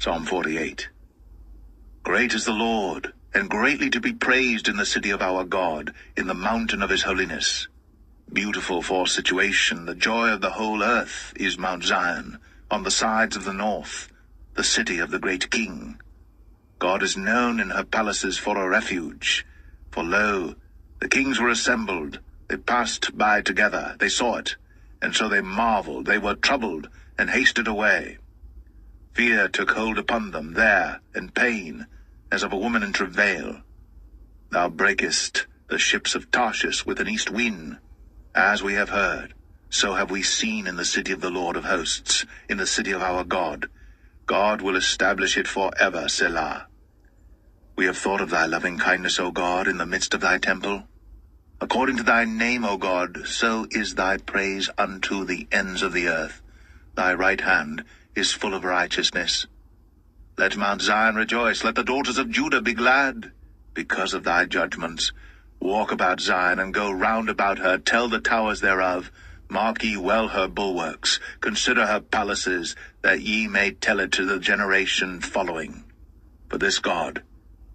Psalm 48. Great is the Lord, and greatly to be praised in the city of our God, in the mountain of his holiness. Beautiful for situation, the joy of the whole earth is Mount Zion, on the sides of the north, the city of the great King. God is known in her palaces for a refuge. For lo, the kings were assembled, they passed by together, they saw it, and so they marveled, they were troubled, and hasted away. Fear took hold upon them there, and pain, as of a woman in travail. Thou breakest the ships of Tarshish with an east wind. As we have heard, so have we seen in the city of the Lord of hosts, in the city of our God. God will establish it forever, Selah. We have thought of thy loving kindness, O God, in the midst of thy temple. According to thy name, O God, so is thy praise unto the ends of the earth. Thy right hand is full of righteousness. Let Mount Zion rejoice, let the daughters of Judah be glad, because of thy judgments. Walk about Zion, and go round about her, tell the towers thereof, mark ye well her bulwarks, consider her palaces, that ye may tell it to the generation following. For this God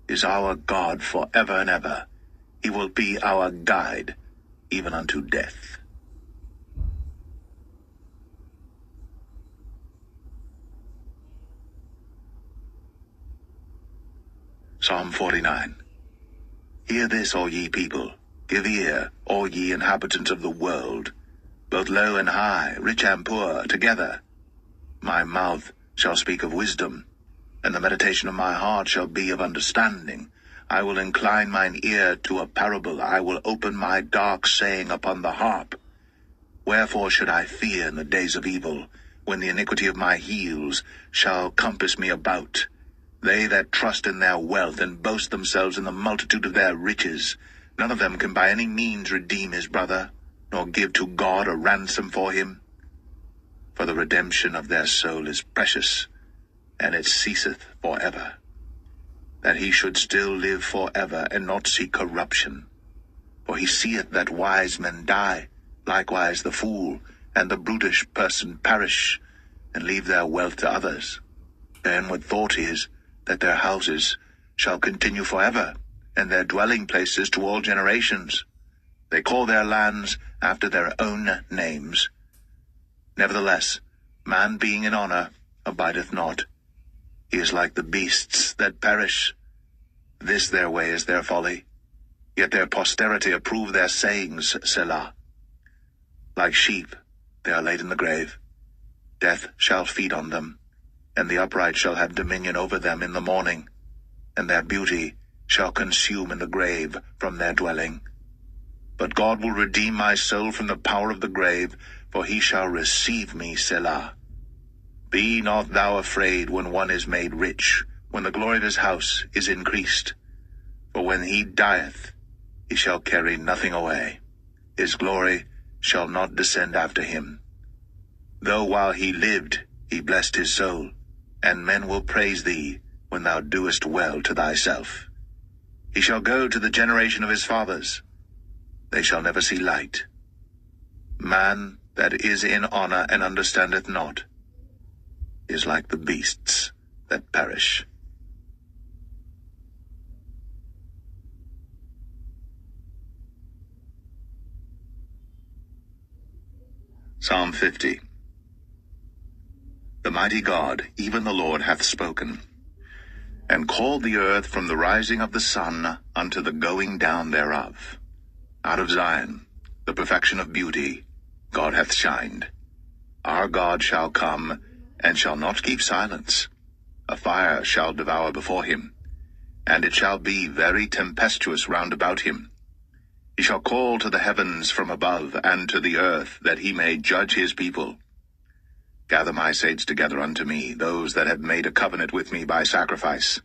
is our God for ever and ever. He will be our guide, even unto death. Psalm 49. Hear this, all ye people, give ear, all ye inhabitants of the world, both low and high, rich and poor, together. My mouth shall speak of wisdom, and the meditation of my heart shall be of understanding. I will incline mine ear to a parable, I will open my dark saying upon the harp. Wherefore should I fear in the days of evil, when the iniquity of my heels shall compass me about? They that trust in their wealth and boast themselves in the multitude of their riches, none of them can by any means redeem his brother, nor give to God a ransom for him. For the redemption of their soul is precious, and it ceaseth forever. That he should still live forever, and not see corruption. For he seeth that wise men die, likewise the fool, and the brutish person perish, and leave their wealth to others. Their inward thought is, that their houses shall continue forever, and their dwelling places to all generations. They call their lands after their own names. Nevertheless, man being in honor abideth not. He is like the beasts that perish. This their way is their folly, yet their posterity approve their sayings, Selah. Like sheep they are laid in the grave. Death shall feed on them, and the upright shall have dominion over them in the morning, and their beauty shall consume in the grave from their dwelling. But God will redeem my soul from the power of the grave, for he shall receive me, Selah. Be not thou afraid when one is made rich, when the glory of his house is increased. For when he dieth, he shall carry nothing away. His glory shall not descend after him. Though while he lived, he blessed his soul, and men will praise thee when thou doest well to thyself. He shall go to the generation of his fathers. They shall never see light. Man that is in honor and understandeth not is like the beasts that perish. Psalm 50. The mighty God, even the Lord, hath spoken, and called the earth from the rising of the sun unto the going down thereof. Out of Zion, the perfection of beauty, God hath shined. Our God shall come, and shall not keep silence. A fire shall devour before him, and it shall be very tempestuous round about him. He shall call to the heavens from above, and to the earth, that he may judge his people. Gather my saints together unto me, those that have made a covenant with me by sacrifice.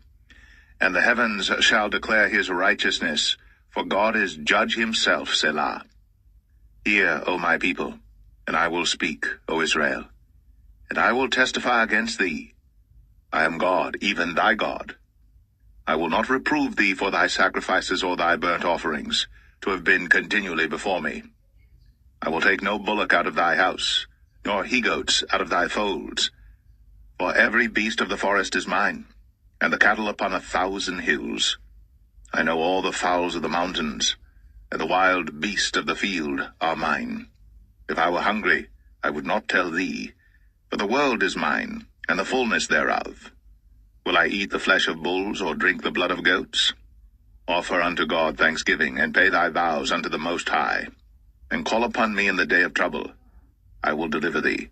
And the heavens shall declare his righteousness, for God is judge himself, Selah. Hear, O my people, and I will speak, O Israel, and I will testify against thee. I am God, even thy God. I will not reprove thee for thy sacrifices or thy burnt offerings, to have been continually before me. I will take no bullock out of thy house, nor he-goats out of thy folds. For every beast of the forest is mine, and the cattle upon 1,000 hills. I know all the fowls of the mountains, and the wild beasts of the field are mine. If I were hungry, I would not tell thee, for the world is mine, and the fullness thereof. Will I eat the flesh of bulls, or drink the blood of goats? Offer unto God thanksgiving, and pay thy vows unto the Most High, and call upon me in the day of trouble. I will deliver thee,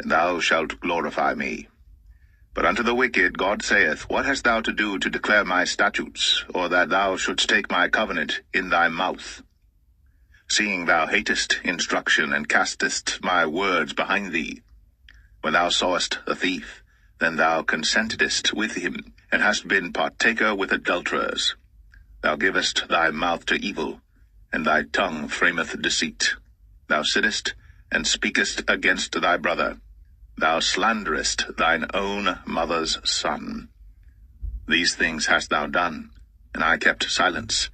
and thou shalt glorify me. But unto the wicked God saith, What hast thou to do to declare my statutes, or that thou shouldst take my covenant in thy mouth? Seeing thou hatest instruction, and castest my words behind thee. When thou sawest a thief, then thou consentedst with him, and hast been partaker with adulterers. Thou givest thy mouth to evil, and thy tongue frameth deceit. Thou sittest and speakest against thy brother. Thou slanderest thine own mother's son. These things hast thou done, and I kept silence.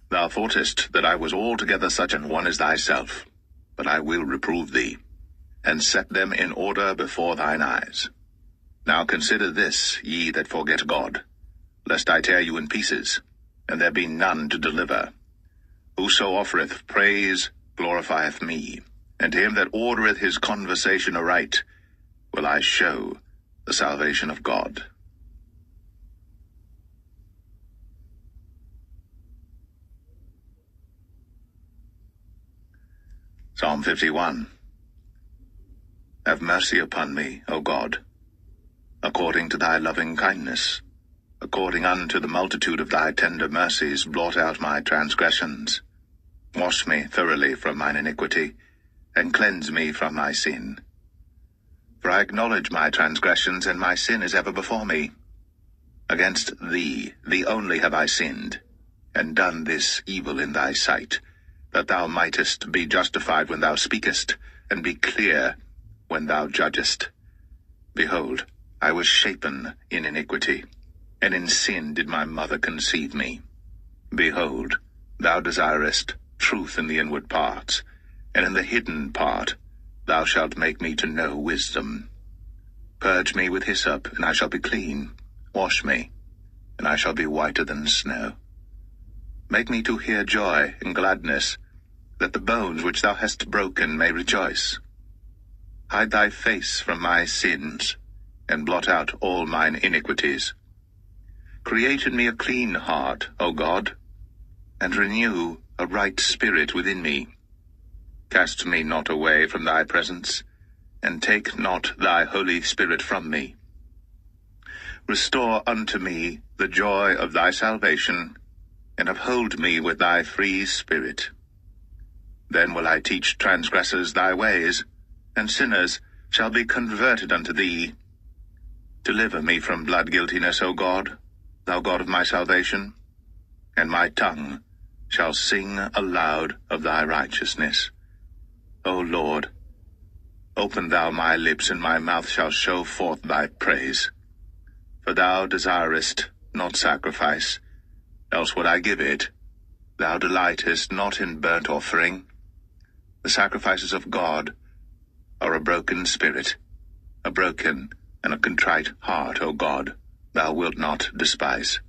Thou thoughtest that I was altogether such an one as thyself, but I will reprove thee, and set them in order before thine eyes. Now consider this, ye that forget God, lest I tear you in pieces, and there be none to deliver. Whoso offereth praise glorifieth me, and to him that ordereth his conversation aright will I show the salvation of God. Psalm 51. Have mercy upon me, O God, according to thy loving kindness. According unto the multitude of thy tender mercies, blot out my transgressions. Wash me thoroughly from mine iniquity, and cleanse me from my sin. For I acknowledge my transgressions, and my sin is ever before me. Against thee only have I sinned, and done this evil in thy sight, that thou mightest be justified when thou speakest, and be clear when thou judgest. Behold, I was shapen in iniquity, and in sin did my mother conceive me. Behold, thou desirest truth in the inward parts, and in the hidden part thou shalt make me to know wisdom. Purge me with hyssop, and I shall be clean. Wash me, and I shall be whiter than snow. Make me to hear joy and gladness, that the bones which thou hast broken may rejoice. Hide thy face from my sins, and blot out all mine iniquities. Create in me a clean heart, O God, and renew a right spirit within me. Cast me not away from thy presence, and take not thy Holy Spirit from me. Restore unto me the joy of thy salvation, and uphold me with thy free spirit. Then will I teach transgressors thy ways, and sinners shall be converted unto thee. Deliver me from blood guiltiness, O God, thou God of my salvation, and my tongue shall sing aloud of thy righteousness. O Lord, open thou my lips, and my mouth shall show forth thy praise. For thou desirest not sacrifice, else would I give it. Thou delightest not in burnt offering. The sacrifices of God are a broken spirit, a broken and a contrite heart, O God, thou wilt not despise.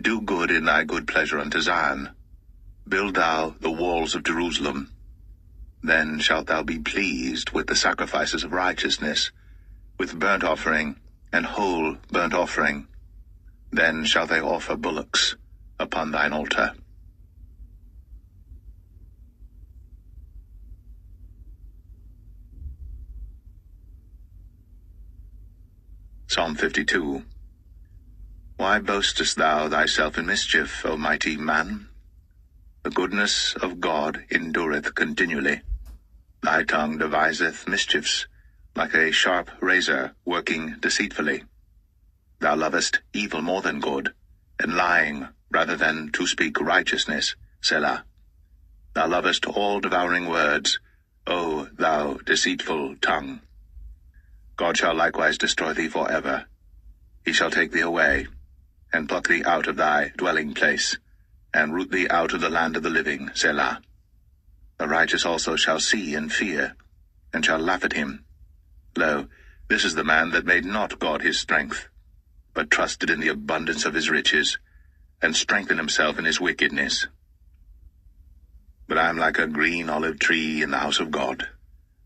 Do good in thy good pleasure unto Zion. Build thou the walls of Jerusalem. Then shalt thou be pleased with the sacrifices of righteousness, with burnt offering and whole burnt offering. Then shall they offer bullocks upon thine altar. Psalm 52. Why boastest thou thyself in mischief, O mighty man? The goodness of God endureth continually. Thy tongue deviseth mischiefs, like a sharp razor working deceitfully. Thou lovest evil more than good, and lying rather than to speak righteousness, Selah. Thou lovest all devouring words, O thou deceitful tongue. God shall likewise destroy thee for ever. He shall take thee away, and pluck thee out of thy dwelling place, and root thee out of the land of the living, Selah. The righteous also shall see and fear, and shall laugh at him. Lo, this is the man that made not God his strength, but trusted in the abundance of his riches, and strengthened himself in his wickedness. But I am like a green olive tree in the house of God.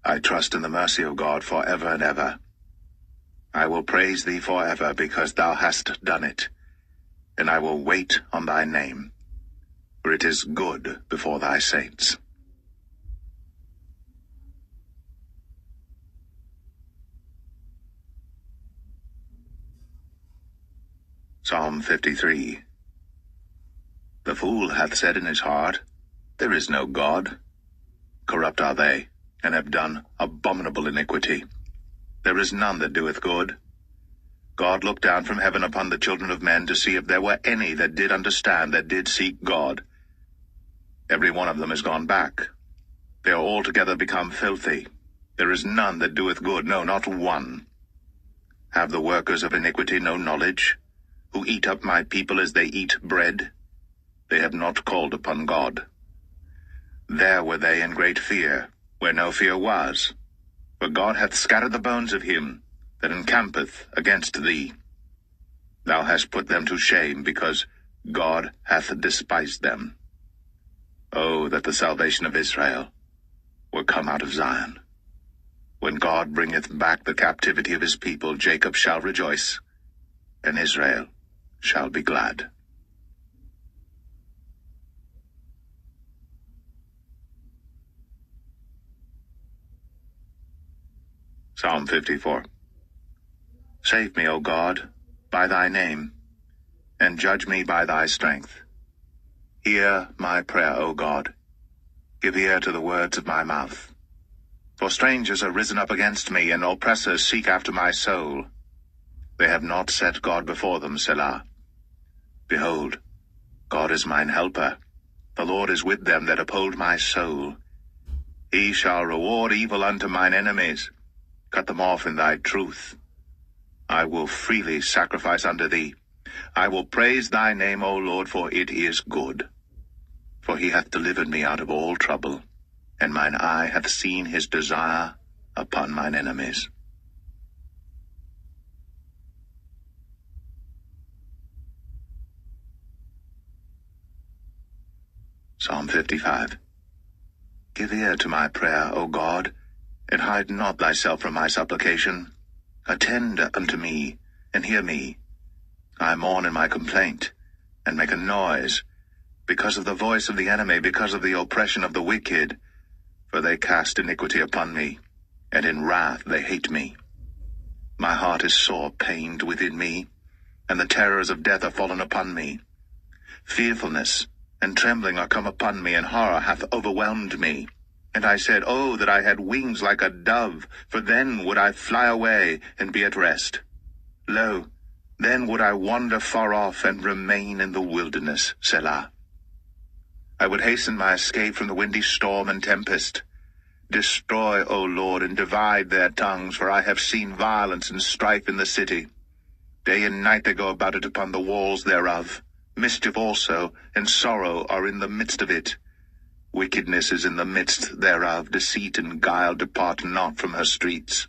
I trust in the mercy of God for ever and ever. I will praise thee for ever, because thou hast done it, and I will wait on thy name, for it is good before thy saints. Psalm 53. The fool hath said in his heart, There is no God. Corrupt are they, and have done abominable iniquity. There is none that doeth good. God looked down from heaven upon the children of men to see if there were any that did understand, that did seek God. Every one of them is gone back. They are altogether become filthy. There is none that doeth good, no, not one. Have the workers of iniquity no knowledge, who eat up my people as they eat bread? They have not called upon God. There were they in great fear, where no fear was. For God hath scattered the bones of him that encampeth against thee. Thou hast put them to shame, because God hath despised them. Oh, that the salvation of Israel were come out of Zion. When God bringeth back the captivity of his people, Jacob shall rejoice, and Israel shall be glad. Psalm 54. Save me, O God, by thy name, and judge me by thy strength. Hear my prayer, O God. Give ear to the words of my mouth. For strangers are risen up against me, and oppressors seek after my soul. They have not set God before them, Selah. Behold, God is mine helper. The Lord is with them that uphold my soul. He shall reward evil unto mine enemies. Cut them off in thy truth. I will freely sacrifice unto thee. I will praise thy name, O Lord, for it is good. For he hath delivered me out of all trouble, and mine eye hath seen his desire upon mine enemies. Psalm 55. Give ear to my prayer, O God, and hide not thyself from my supplication. Attend unto me, and hear me. I mourn in my complaint, and make a noise, because of the voice of the enemy, because of the oppression of the wicked. For they cast iniquity upon me, and in wrath they hate me. My heart is sore pained within me, and the terrors of death are fallen upon me. Fearfulness and trembling are come upon me, and horror hath overwhelmed me. And I said, Oh, that I had wings like a dove, for then would I fly away and be at rest. Lo, then would I wander far off and remain in the wilderness, Selah. I would hasten my escape from the windy storm and tempest. Destroy, O Lord, and divide their tongues, for I have seen violence and strife in the city. Day and night they go about it upon the walls thereof. Mischief also and sorrow are in the midst of it. Wickedness is in the midst thereof. Deceit and guile depart not from her streets.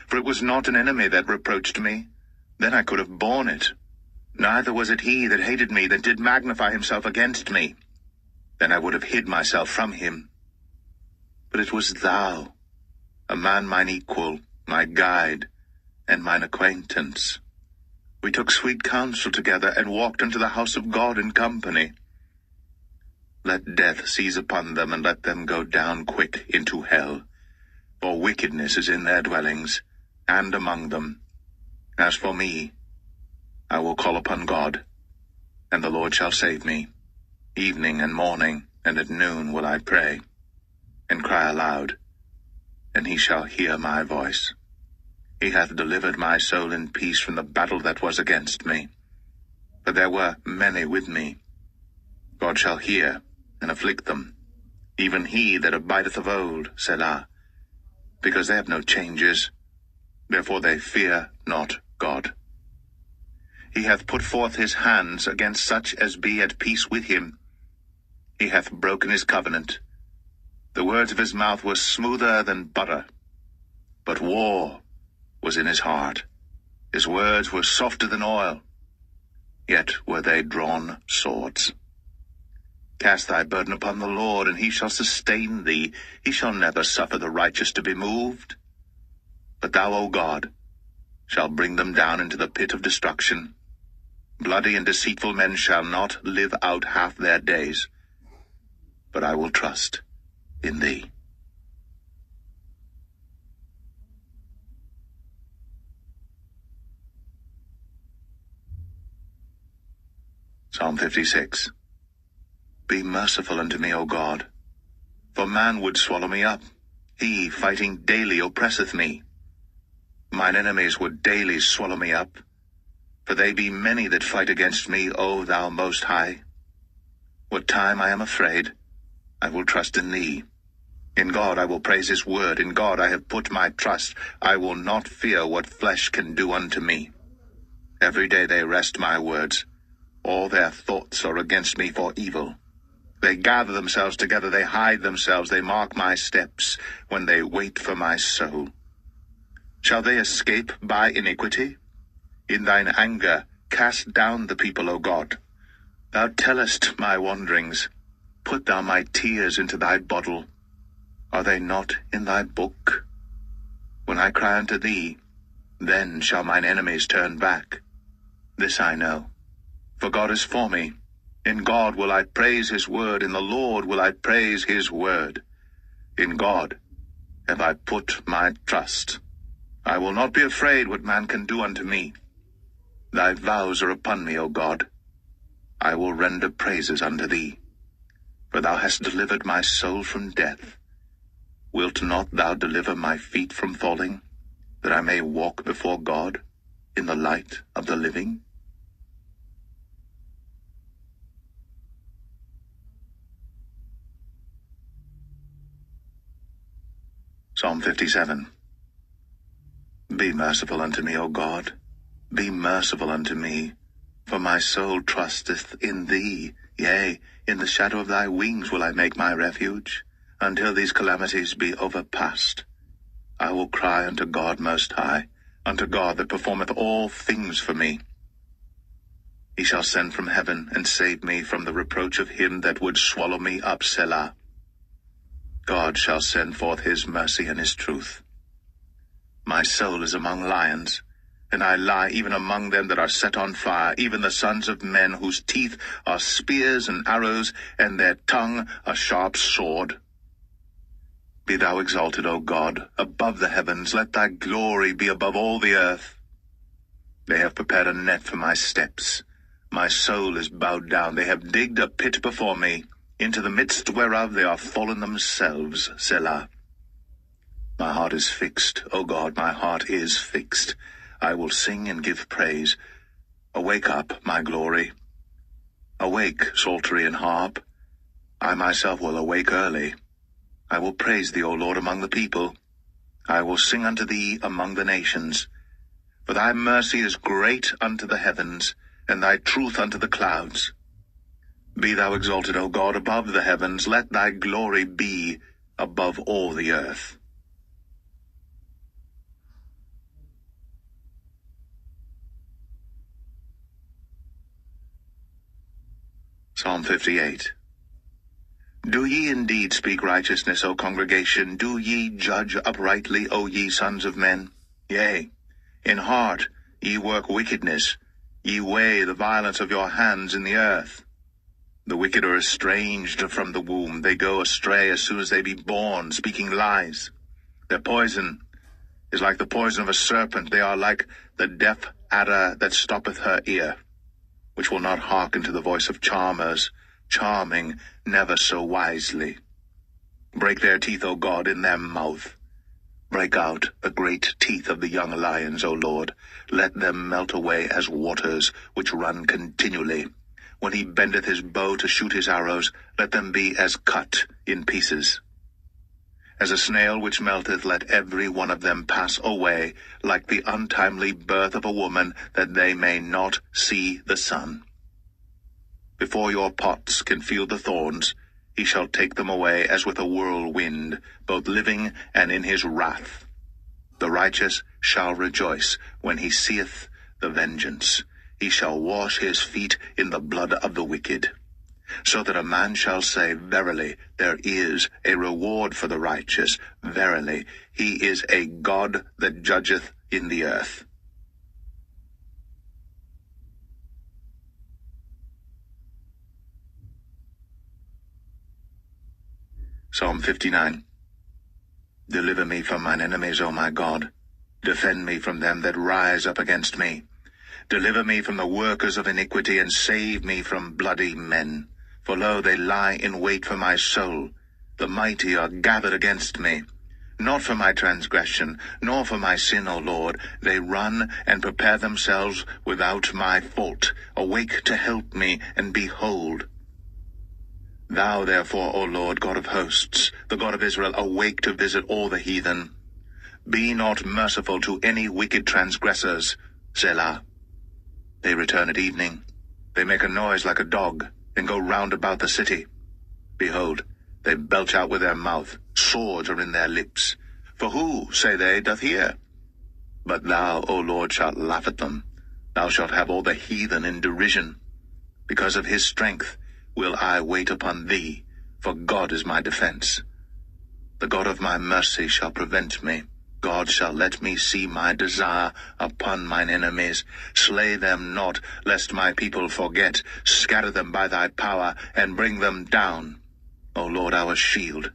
For it was not an enemy that reproached me, then I could have borne it. Neither was it he that hated me, that did magnify himself against me. Then I would have hid myself from him. But it was thou, a man mine equal, my guide, and mine acquaintance. We took sweet counsel together, and walked unto the house of God in company. Let death seize upon them, and let them go down quick into hell. For wickedness is in their dwellings, and among them. As for me, I will call upon God, and the Lord shall save me. Evening and morning, and at noon will I pray, and cry aloud, and he shall hear my voice. He hath delivered my soul in peace from the battle that was against me. For there were many with me. God shall hear, and afflict them, even he that abideth of old, Selah. Because they have no changes, therefore they fear not God. He hath put forth his hands against such as be at peace with him. He hath broken his covenant. The words of his mouth were smoother than butter, but war was in his heart. His words were softer than oil, yet were they drawn swords. Cast thy burden upon the Lord, and he shall sustain thee. He shall never suffer the righteous to be moved. But thou, O God, shall bring them down into the pit of destruction. Bloody and deceitful men shall not live out half their days. But I will trust in thee. Psalm 56. Be merciful unto me, O God, for man would swallow me up. He, fighting daily, oppresseth me. Mine enemies would daily swallow me up, for they be many that fight against me, O thou Most High. What time I am afraid, I will trust in thee. In God I will praise his word. In God I have put my trust. I will not fear what flesh can do unto me. Every day they wrest my words. All their thoughts are against me for evil. They gather themselves together, they hide themselves, they mark my steps, when they wait for my soul. Shall they escape by iniquity? In thine anger cast down the people, O God. Thou tellest my wanderings. Put thou my tears into thy bottle. Are they not in thy book? When I cry unto thee, then shall mine enemies turn back. This I know, for God is for me. In God will I praise his word, in the Lord will I praise his word. In God have I put my trust. I will not be afraid what man can do unto me. Thy vows are upon me, O God. I will render praises unto thee. For thou hast delivered my soul from death. Wilt not thou deliver my feet from falling, that I may walk before God in the light of the living? Psalm 57. Be merciful unto me, O God. Be merciful unto me, for my soul trusteth in thee. Yea, in the shadow of thy wings will I make my refuge, until these calamities be overpast. I will cry unto God Most High, unto God that performeth all things for me. He shall send from heaven, and save me from the reproach of him that would swallow me up, Selah. God shall send forth his mercy and his truth. My soul is among lions, and I lie even among them that are set on fire, even the sons of men, whose teeth are spears and arrows, and their tongue a sharp sword. Be thou exalted, O God, above the heavens. Let thy glory be above all the earth. They have prepared a net for my steps. My soul is bowed down. They have digged a pit before me, into the midst whereof they are fallen themselves, Selah. My heart is fixed, O God, my heart is fixed. I will sing and give praise. Awake up, my glory. Awake, psaltery and harp. I myself will awake early. I will praise thee, O Lord, among the people. I will sing unto thee among the nations. For thy mercy is great unto the heavens, and thy truth unto the clouds. Be thou exalted, O God, above the heavens. Let thy glory be above all the earth. Psalm 58. Do ye indeed speak righteousness, O congregation? Do ye judge uprightly, O ye sons of men? Yea, in heart ye work wickedness. Ye weigh the violence of your hands in the earth. The wicked are estranged from the womb. They go astray as soon as they be born, speaking lies. Their poison is like the poison of a serpent. They are like the deaf adder that stoppeth her ear, which will not hearken to the voice of charmers, charming never so wisely. Break their teeth, O God, in their mouth. Break out the great teeth of the young lions, O Lord. Let them melt away as waters which run continually. When he bendeth his bow to shoot his arrows, let them be as cut in pieces. As a snail which melteth, let every one of them pass away, like the untimely birth of a woman, that they may not see the sun. Before your pots can feel the thorns, he shall take them away as with a whirlwind, both living and in his wrath. The righteous shall rejoice when he seeth the vengeance. He shall wash his feet in the blood of the wicked. So that a man shall say, Verily, there is a reward for the righteous. Verily, he is a God that judgeth in the earth. Psalm 59. Deliver me from mine enemies, O my God. Defend me from them that rise up against me. Deliver me from the workers of iniquity, and save me from bloody men. For lo, they lie in wait for my soul. The mighty are gathered against me. Not for my transgression, nor for my sin, O Lord. They run and prepare themselves without my fault. Awake to help me, and behold. Thou therefore, O Lord, God of hosts, the God of Israel, awake to visit all the heathen. Be not merciful to any wicked transgressors. Selah. They return at evening. They make a noise like a dog, and go round about the city. Behold, they belch out with their mouth. Swords are in their lips. For who, say they, doth hear? But thou, O Lord, shalt laugh at them. Thou shalt have all the heathen in derision. Because of his strength will I wait upon thee, for God is my defense. The God of my mercy shall prevent me. God shall let me see my desire upon mine enemies. Slay them not, lest my people forget. Scatter them by thy power, and bring them down, O Lord, our shield.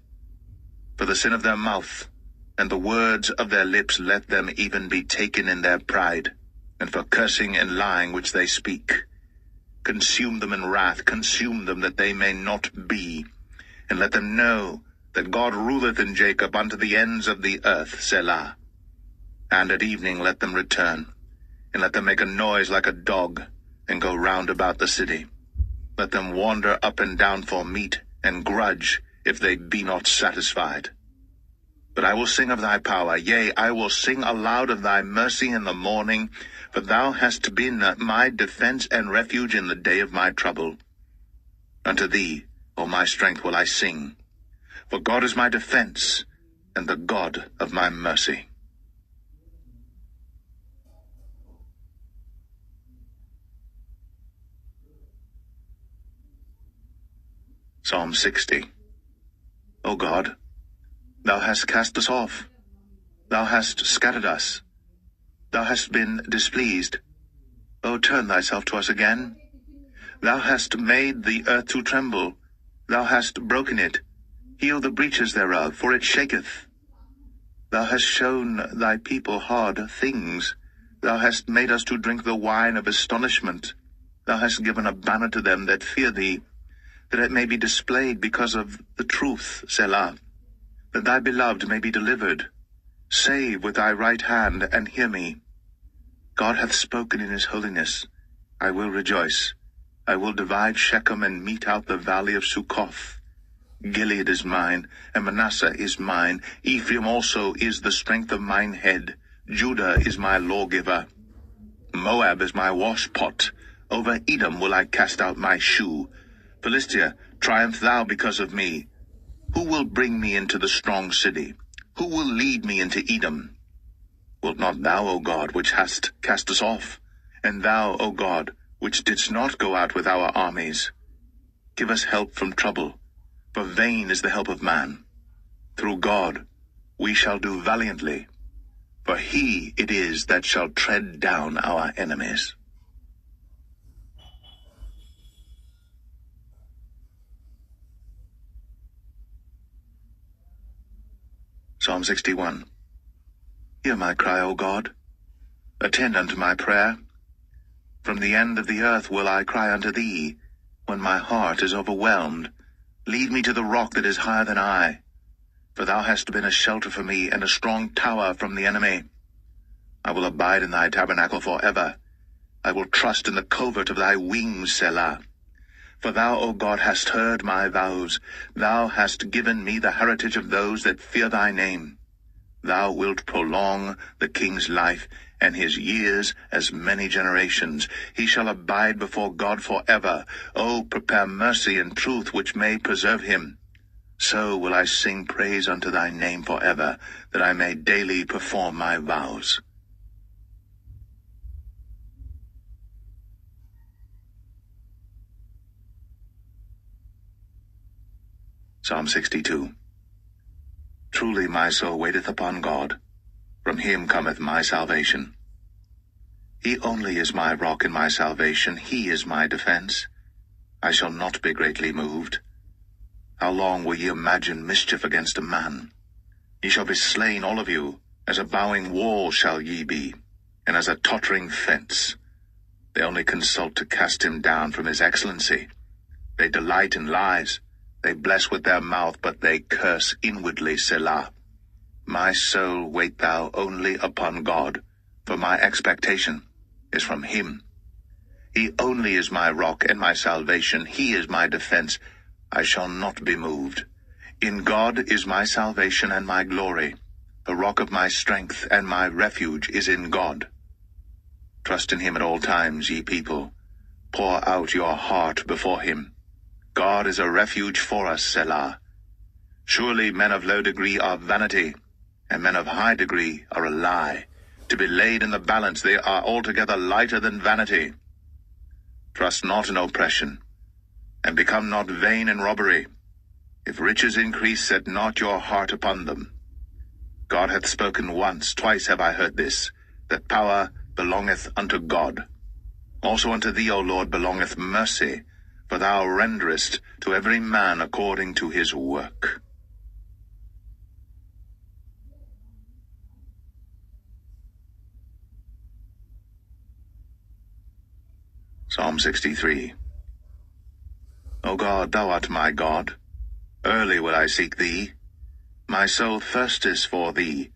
For the sin of their mouth, and the words of their lips, let them even be taken in their pride, and for cursing and lying which they speak. Consume them in wrath, consume them, that they may not be. And let them know that God ruleth in Jacob unto the ends of the earth, Selah. And at evening let them return, and let them make a noise like a dog, and go round about the city. Let them wander up and down for meat, and grudge, if they be not satisfied. But I will sing of thy power, yea, I will sing aloud of thy mercy in the morning, for thou hast been my defense and refuge in the day of my trouble. Unto thee, O my strength, will I sing. For God is my defense, and the God of my mercy. Psalm 60. O God, thou hast cast us off. Thou hast scattered us. Thou hast been displeased. O turn thyself to us again. Thou hast made the earth to tremble. Thou hast broken it. Heal the breaches thereof, for it shaketh. Thou hast shown thy people hard things. Thou hast made us to drink the wine of astonishment. Thou hast given a banner to them that fear thee, that it may be displayed because of the truth, Selah, that thy beloved may be delivered. Save with thy right hand, and hear me. God hath spoken in his holiness. I will rejoice. I will divide Shechem, and mete out the valley of Succoth. Gilead is mine, and Manasseh is mine. Ephraim also is the strength of mine head. Judah is my lawgiver. Moab is my washpot. Over Edom will I cast out my shoe. Philistia, triumph thou because of me. Who will bring me into the strong city? Who will lead me into Edom? Wilt not thou, O God, which hast cast us off? And thou, O God, which didst not go out with our armies? Give us help from trouble, for vain is the help of man. Through God we shall do valiantly, for he it is that shall tread down our enemies. Psalm 61. Hear my cry, O God. Attend unto my prayer. From the end of the earth will I cry unto thee, when my heart is overwhelmed. Lead me to the rock that is higher than I, for thou hast been a shelter for me and a strong tower from the enemy. I will abide in thy tabernacle forever. I will trust in the covert of thy wings, Selah. For thou, O God, hast heard my vows. Thou hast given me the heritage of those that fear thy name. Thou wilt prolong the king's life, and his years as many generations. He shall abide before God forever. O prepare mercy and truth, which may preserve him. So will I sing praise unto thy name forever, that I may daily perform my vows. Psalm 62. Truly my soul waiteth upon God. From him cometh my salvation. He only is my rock and my salvation. He is my defense. I shall not be greatly moved. How long will ye imagine mischief against a man? Ye shall be slain, all of you. As a bowing wall shall ye be, and as a tottering fence. They only consult to cast him down from his excellency. They delight in lies. They bless with their mouth, but they curse inwardly, Selah. My soul, wait thou only upon God, for my expectation is from him. He only is my rock and my salvation. He is my defense. I shall not be moved. In God is my salvation and my glory. The rock of my strength and my refuge is in God. Trust in him at all times, ye people. Pour out your heart before him. God is a refuge for us, Selah. Surely men of low degree are vanity, and men of high degree are a lie. To be laid in the balance, they are altogether lighter than vanity. Trust not in oppression, and become not vain in robbery. If riches increase, set not your heart upon them. God hath spoken once, twice have I heard this, that power belongeth unto God. Also unto thee, O Lord, belongeth mercy, for thou renderest to every man according to his work. Psalm 63. O God, thou art my God. Early will I seek thee. My soul thirsteth for thee.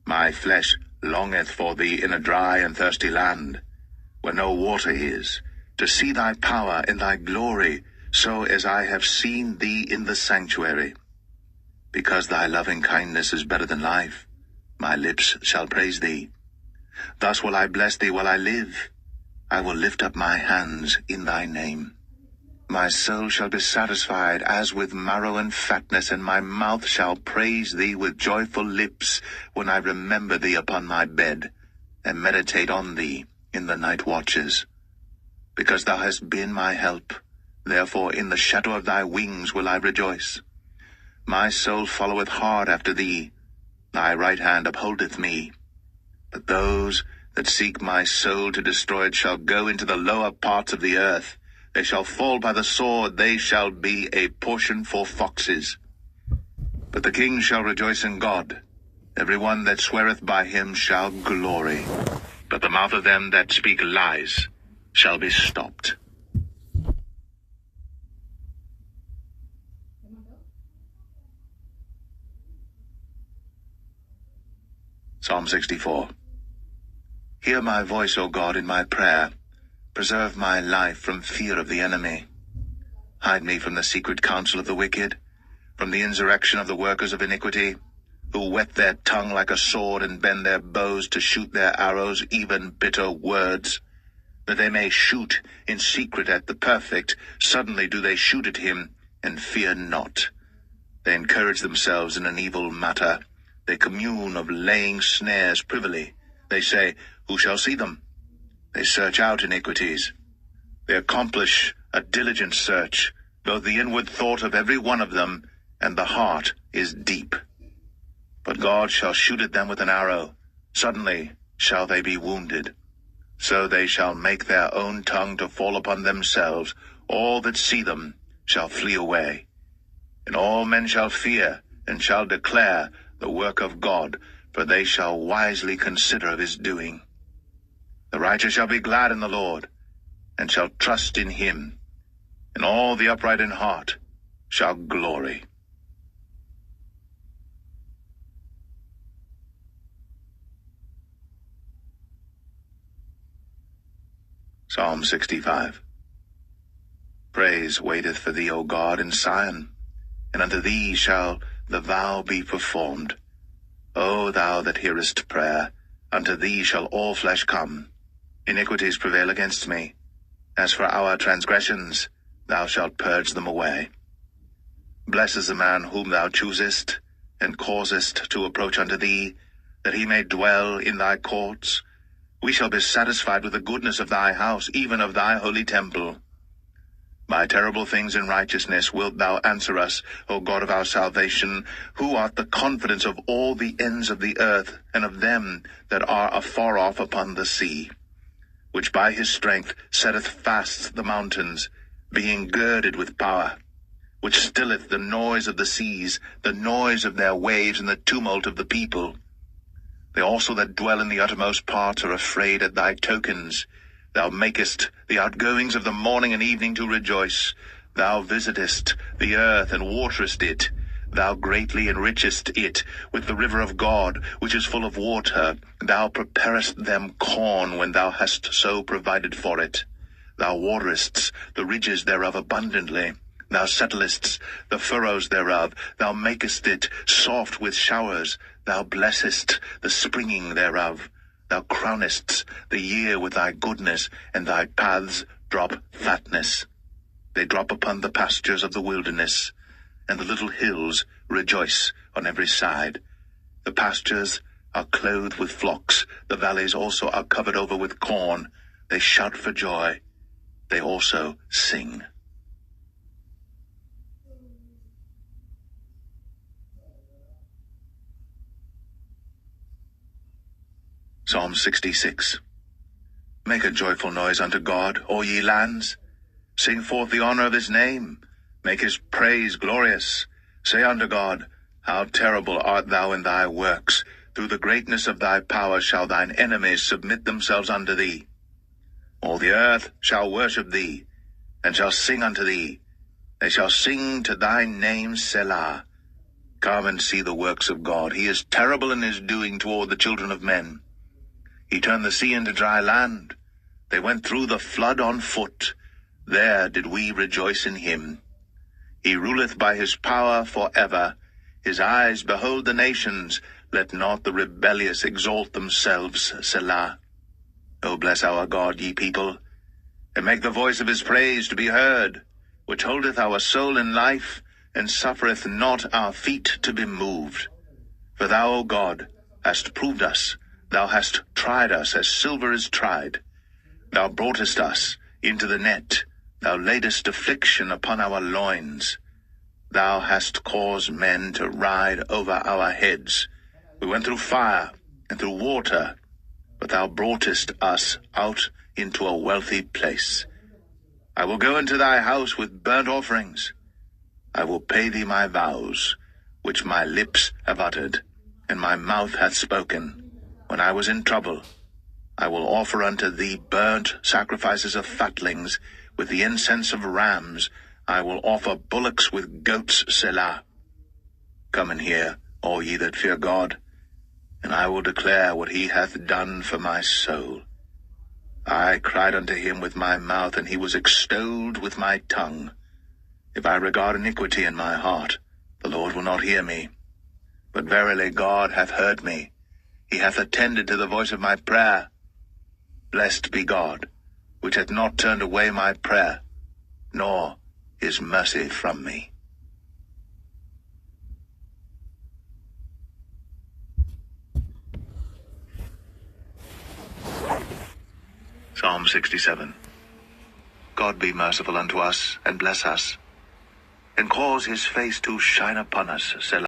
My flesh longeth for thee in a dry and thirsty land, where no water is, to see thy power and thy glory, so as I have seen thee in the sanctuary. Because thy loving kindness is better than life, my lips shall praise thee. Thus will I bless thee while I live. I will lift up my hands in thy name. My soul shall be satisfied as with marrow and fatness, and my mouth shall praise thee with joyful lips, when I remember thee upon my bed, and meditate on thee in the night watches. Because thou hast been my help, therefore in the shadow of thy wings will I rejoice. My soul followeth hard after thee, thy right hand upholdeth me. But those that seek my soul to destroy it shall go into the lower parts of the earth. They shall fall by the sword, they shall be a portion for foxes. But the king shall rejoice in God. Every one that sweareth by him shall glory. But the mouth of them that speak lies shall be stopped. Psalm 64. Hear my voice, O God, in my prayer. Preserve my life from fear of the enemy. Hide me from the secret counsel of the wicked, from the insurrection of the workers of iniquity, who whet their tongue like a sword and bend their bows to shoot their arrows, even bitter words, that they may shoot in secret at the perfect. Suddenly do they shoot at him, and fear not. They encourage themselves in an evil matter. They commune of laying snares privily. They say, who shall see them? They search out iniquities. They accomplish a diligent search, both the inward thought of every one of them, and the heart is deep. But God shall shoot at them with an arrow. Suddenly shall they be wounded. So they shall make their own tongue to fall upon themselves. All that see them shall flee away. And all men shall fear, and shall declare the work of God, for they shall wisely consider of his doing. The righteous shall be glad in the Lord, and shall trust in him, and all the upright in heart shall glory. Psalm 65. Praise waiteth for thee, O God, in Sion, and unto thee shall the vow be performed. O thou that hearest prayer, unto thee shall all flesh come. Iniquities prevail against me. As for our transgressions, thou shalt purge them away. Blessed is the man whom thou choosest, and causest to approach unto thee, that he may dwell in thy courts. We shall be satisfied with the goodness of thy house, even of thy holy temple. By terrible things in righteousness wilt thou answer us, O God of our salvation, who art the confidence of all the ends of the earth, and of them that are afar off upon the sea, which by his strength setteth fast the mountains, being girded with power, which stilleth the noise of the seas, the noise of their waves, and the tumult of the people. They also that dwell in the uttermost parts are afraid at thy tokens. Thou makest the outgoings of the morning and evening to rejoice. Thou visitest the earth and waterest it. Thou greatly enrichest it with the river of God, which is full of water. Thou preparest them corn when thou hast so provided for it. Thou waterest the ridges thereof abundantly. Thou settlest the furrows thereof. Thou makest it soft with showers. Thou blessest the springing thereof. Thou crownest the year with thy goodness, and thy paths drop fatness. They drop upon the pastures of the wilderness, and the little hills rejoice on every side. The pastures are clothed with flocks. The valleys also are covered over with corn. They shout for joy. They also sing. Psalm 66. Make a joyful noise unto God, all ye lands. Sing forth the honor of his name. Make his praise glorious. Say unto God, how terrible art thou in thy works. Through the greatness of thy power shall thine enemies submit themselves unto thee. All the earth shall worship thee, and shall sing unto thee. They shall sing to thy name, Selah. Come and see the works of God. He is terrible in his doing toward the children of men. He turned the sea into dry land. They went through the flood on foot. There did we rejoice in him. He ruleth by his power forever. His eyes behold the nations. Let not the rebellious exalt themselves, Selah. O bless our God, ye people, and make the voice of his praise to be heard, which holdeth our soul in life, and suffereth not our feet to be moved. For thou, O God, hast proved us. Thou hast tried us as silver is tried. Thou broughtest us into the net. Thou laidest affliction upon our loins. Thou hast caused men to ride over our heads. We went through fire and through water, but thou broughtest us out into a wealthy place. I will go into thy house with burnt offerings. I will pay thee my vows, which my lips have uttered, and my mouth hath spoken. When I was in trouble, I will offer unto thee burnt sacrifices of fatlings, with the incense of rams. I will offer bullocks with goats, Selah. Come and hear, all ye that fear God, and I will declare what he hath done for my soul. I cried unto him with my mouth, and he was extolled with my tongue. If I regard iniquity in my heart, The Lord will not hear me. But verily God hath heard me. He hath attended to the voice of my prayer. Blessed be God, which hath not turned away my prayer, nor his mercy from me. Psalm 67. God be merciful unto us, and bless us, and cause his face to shine upon us, Selah.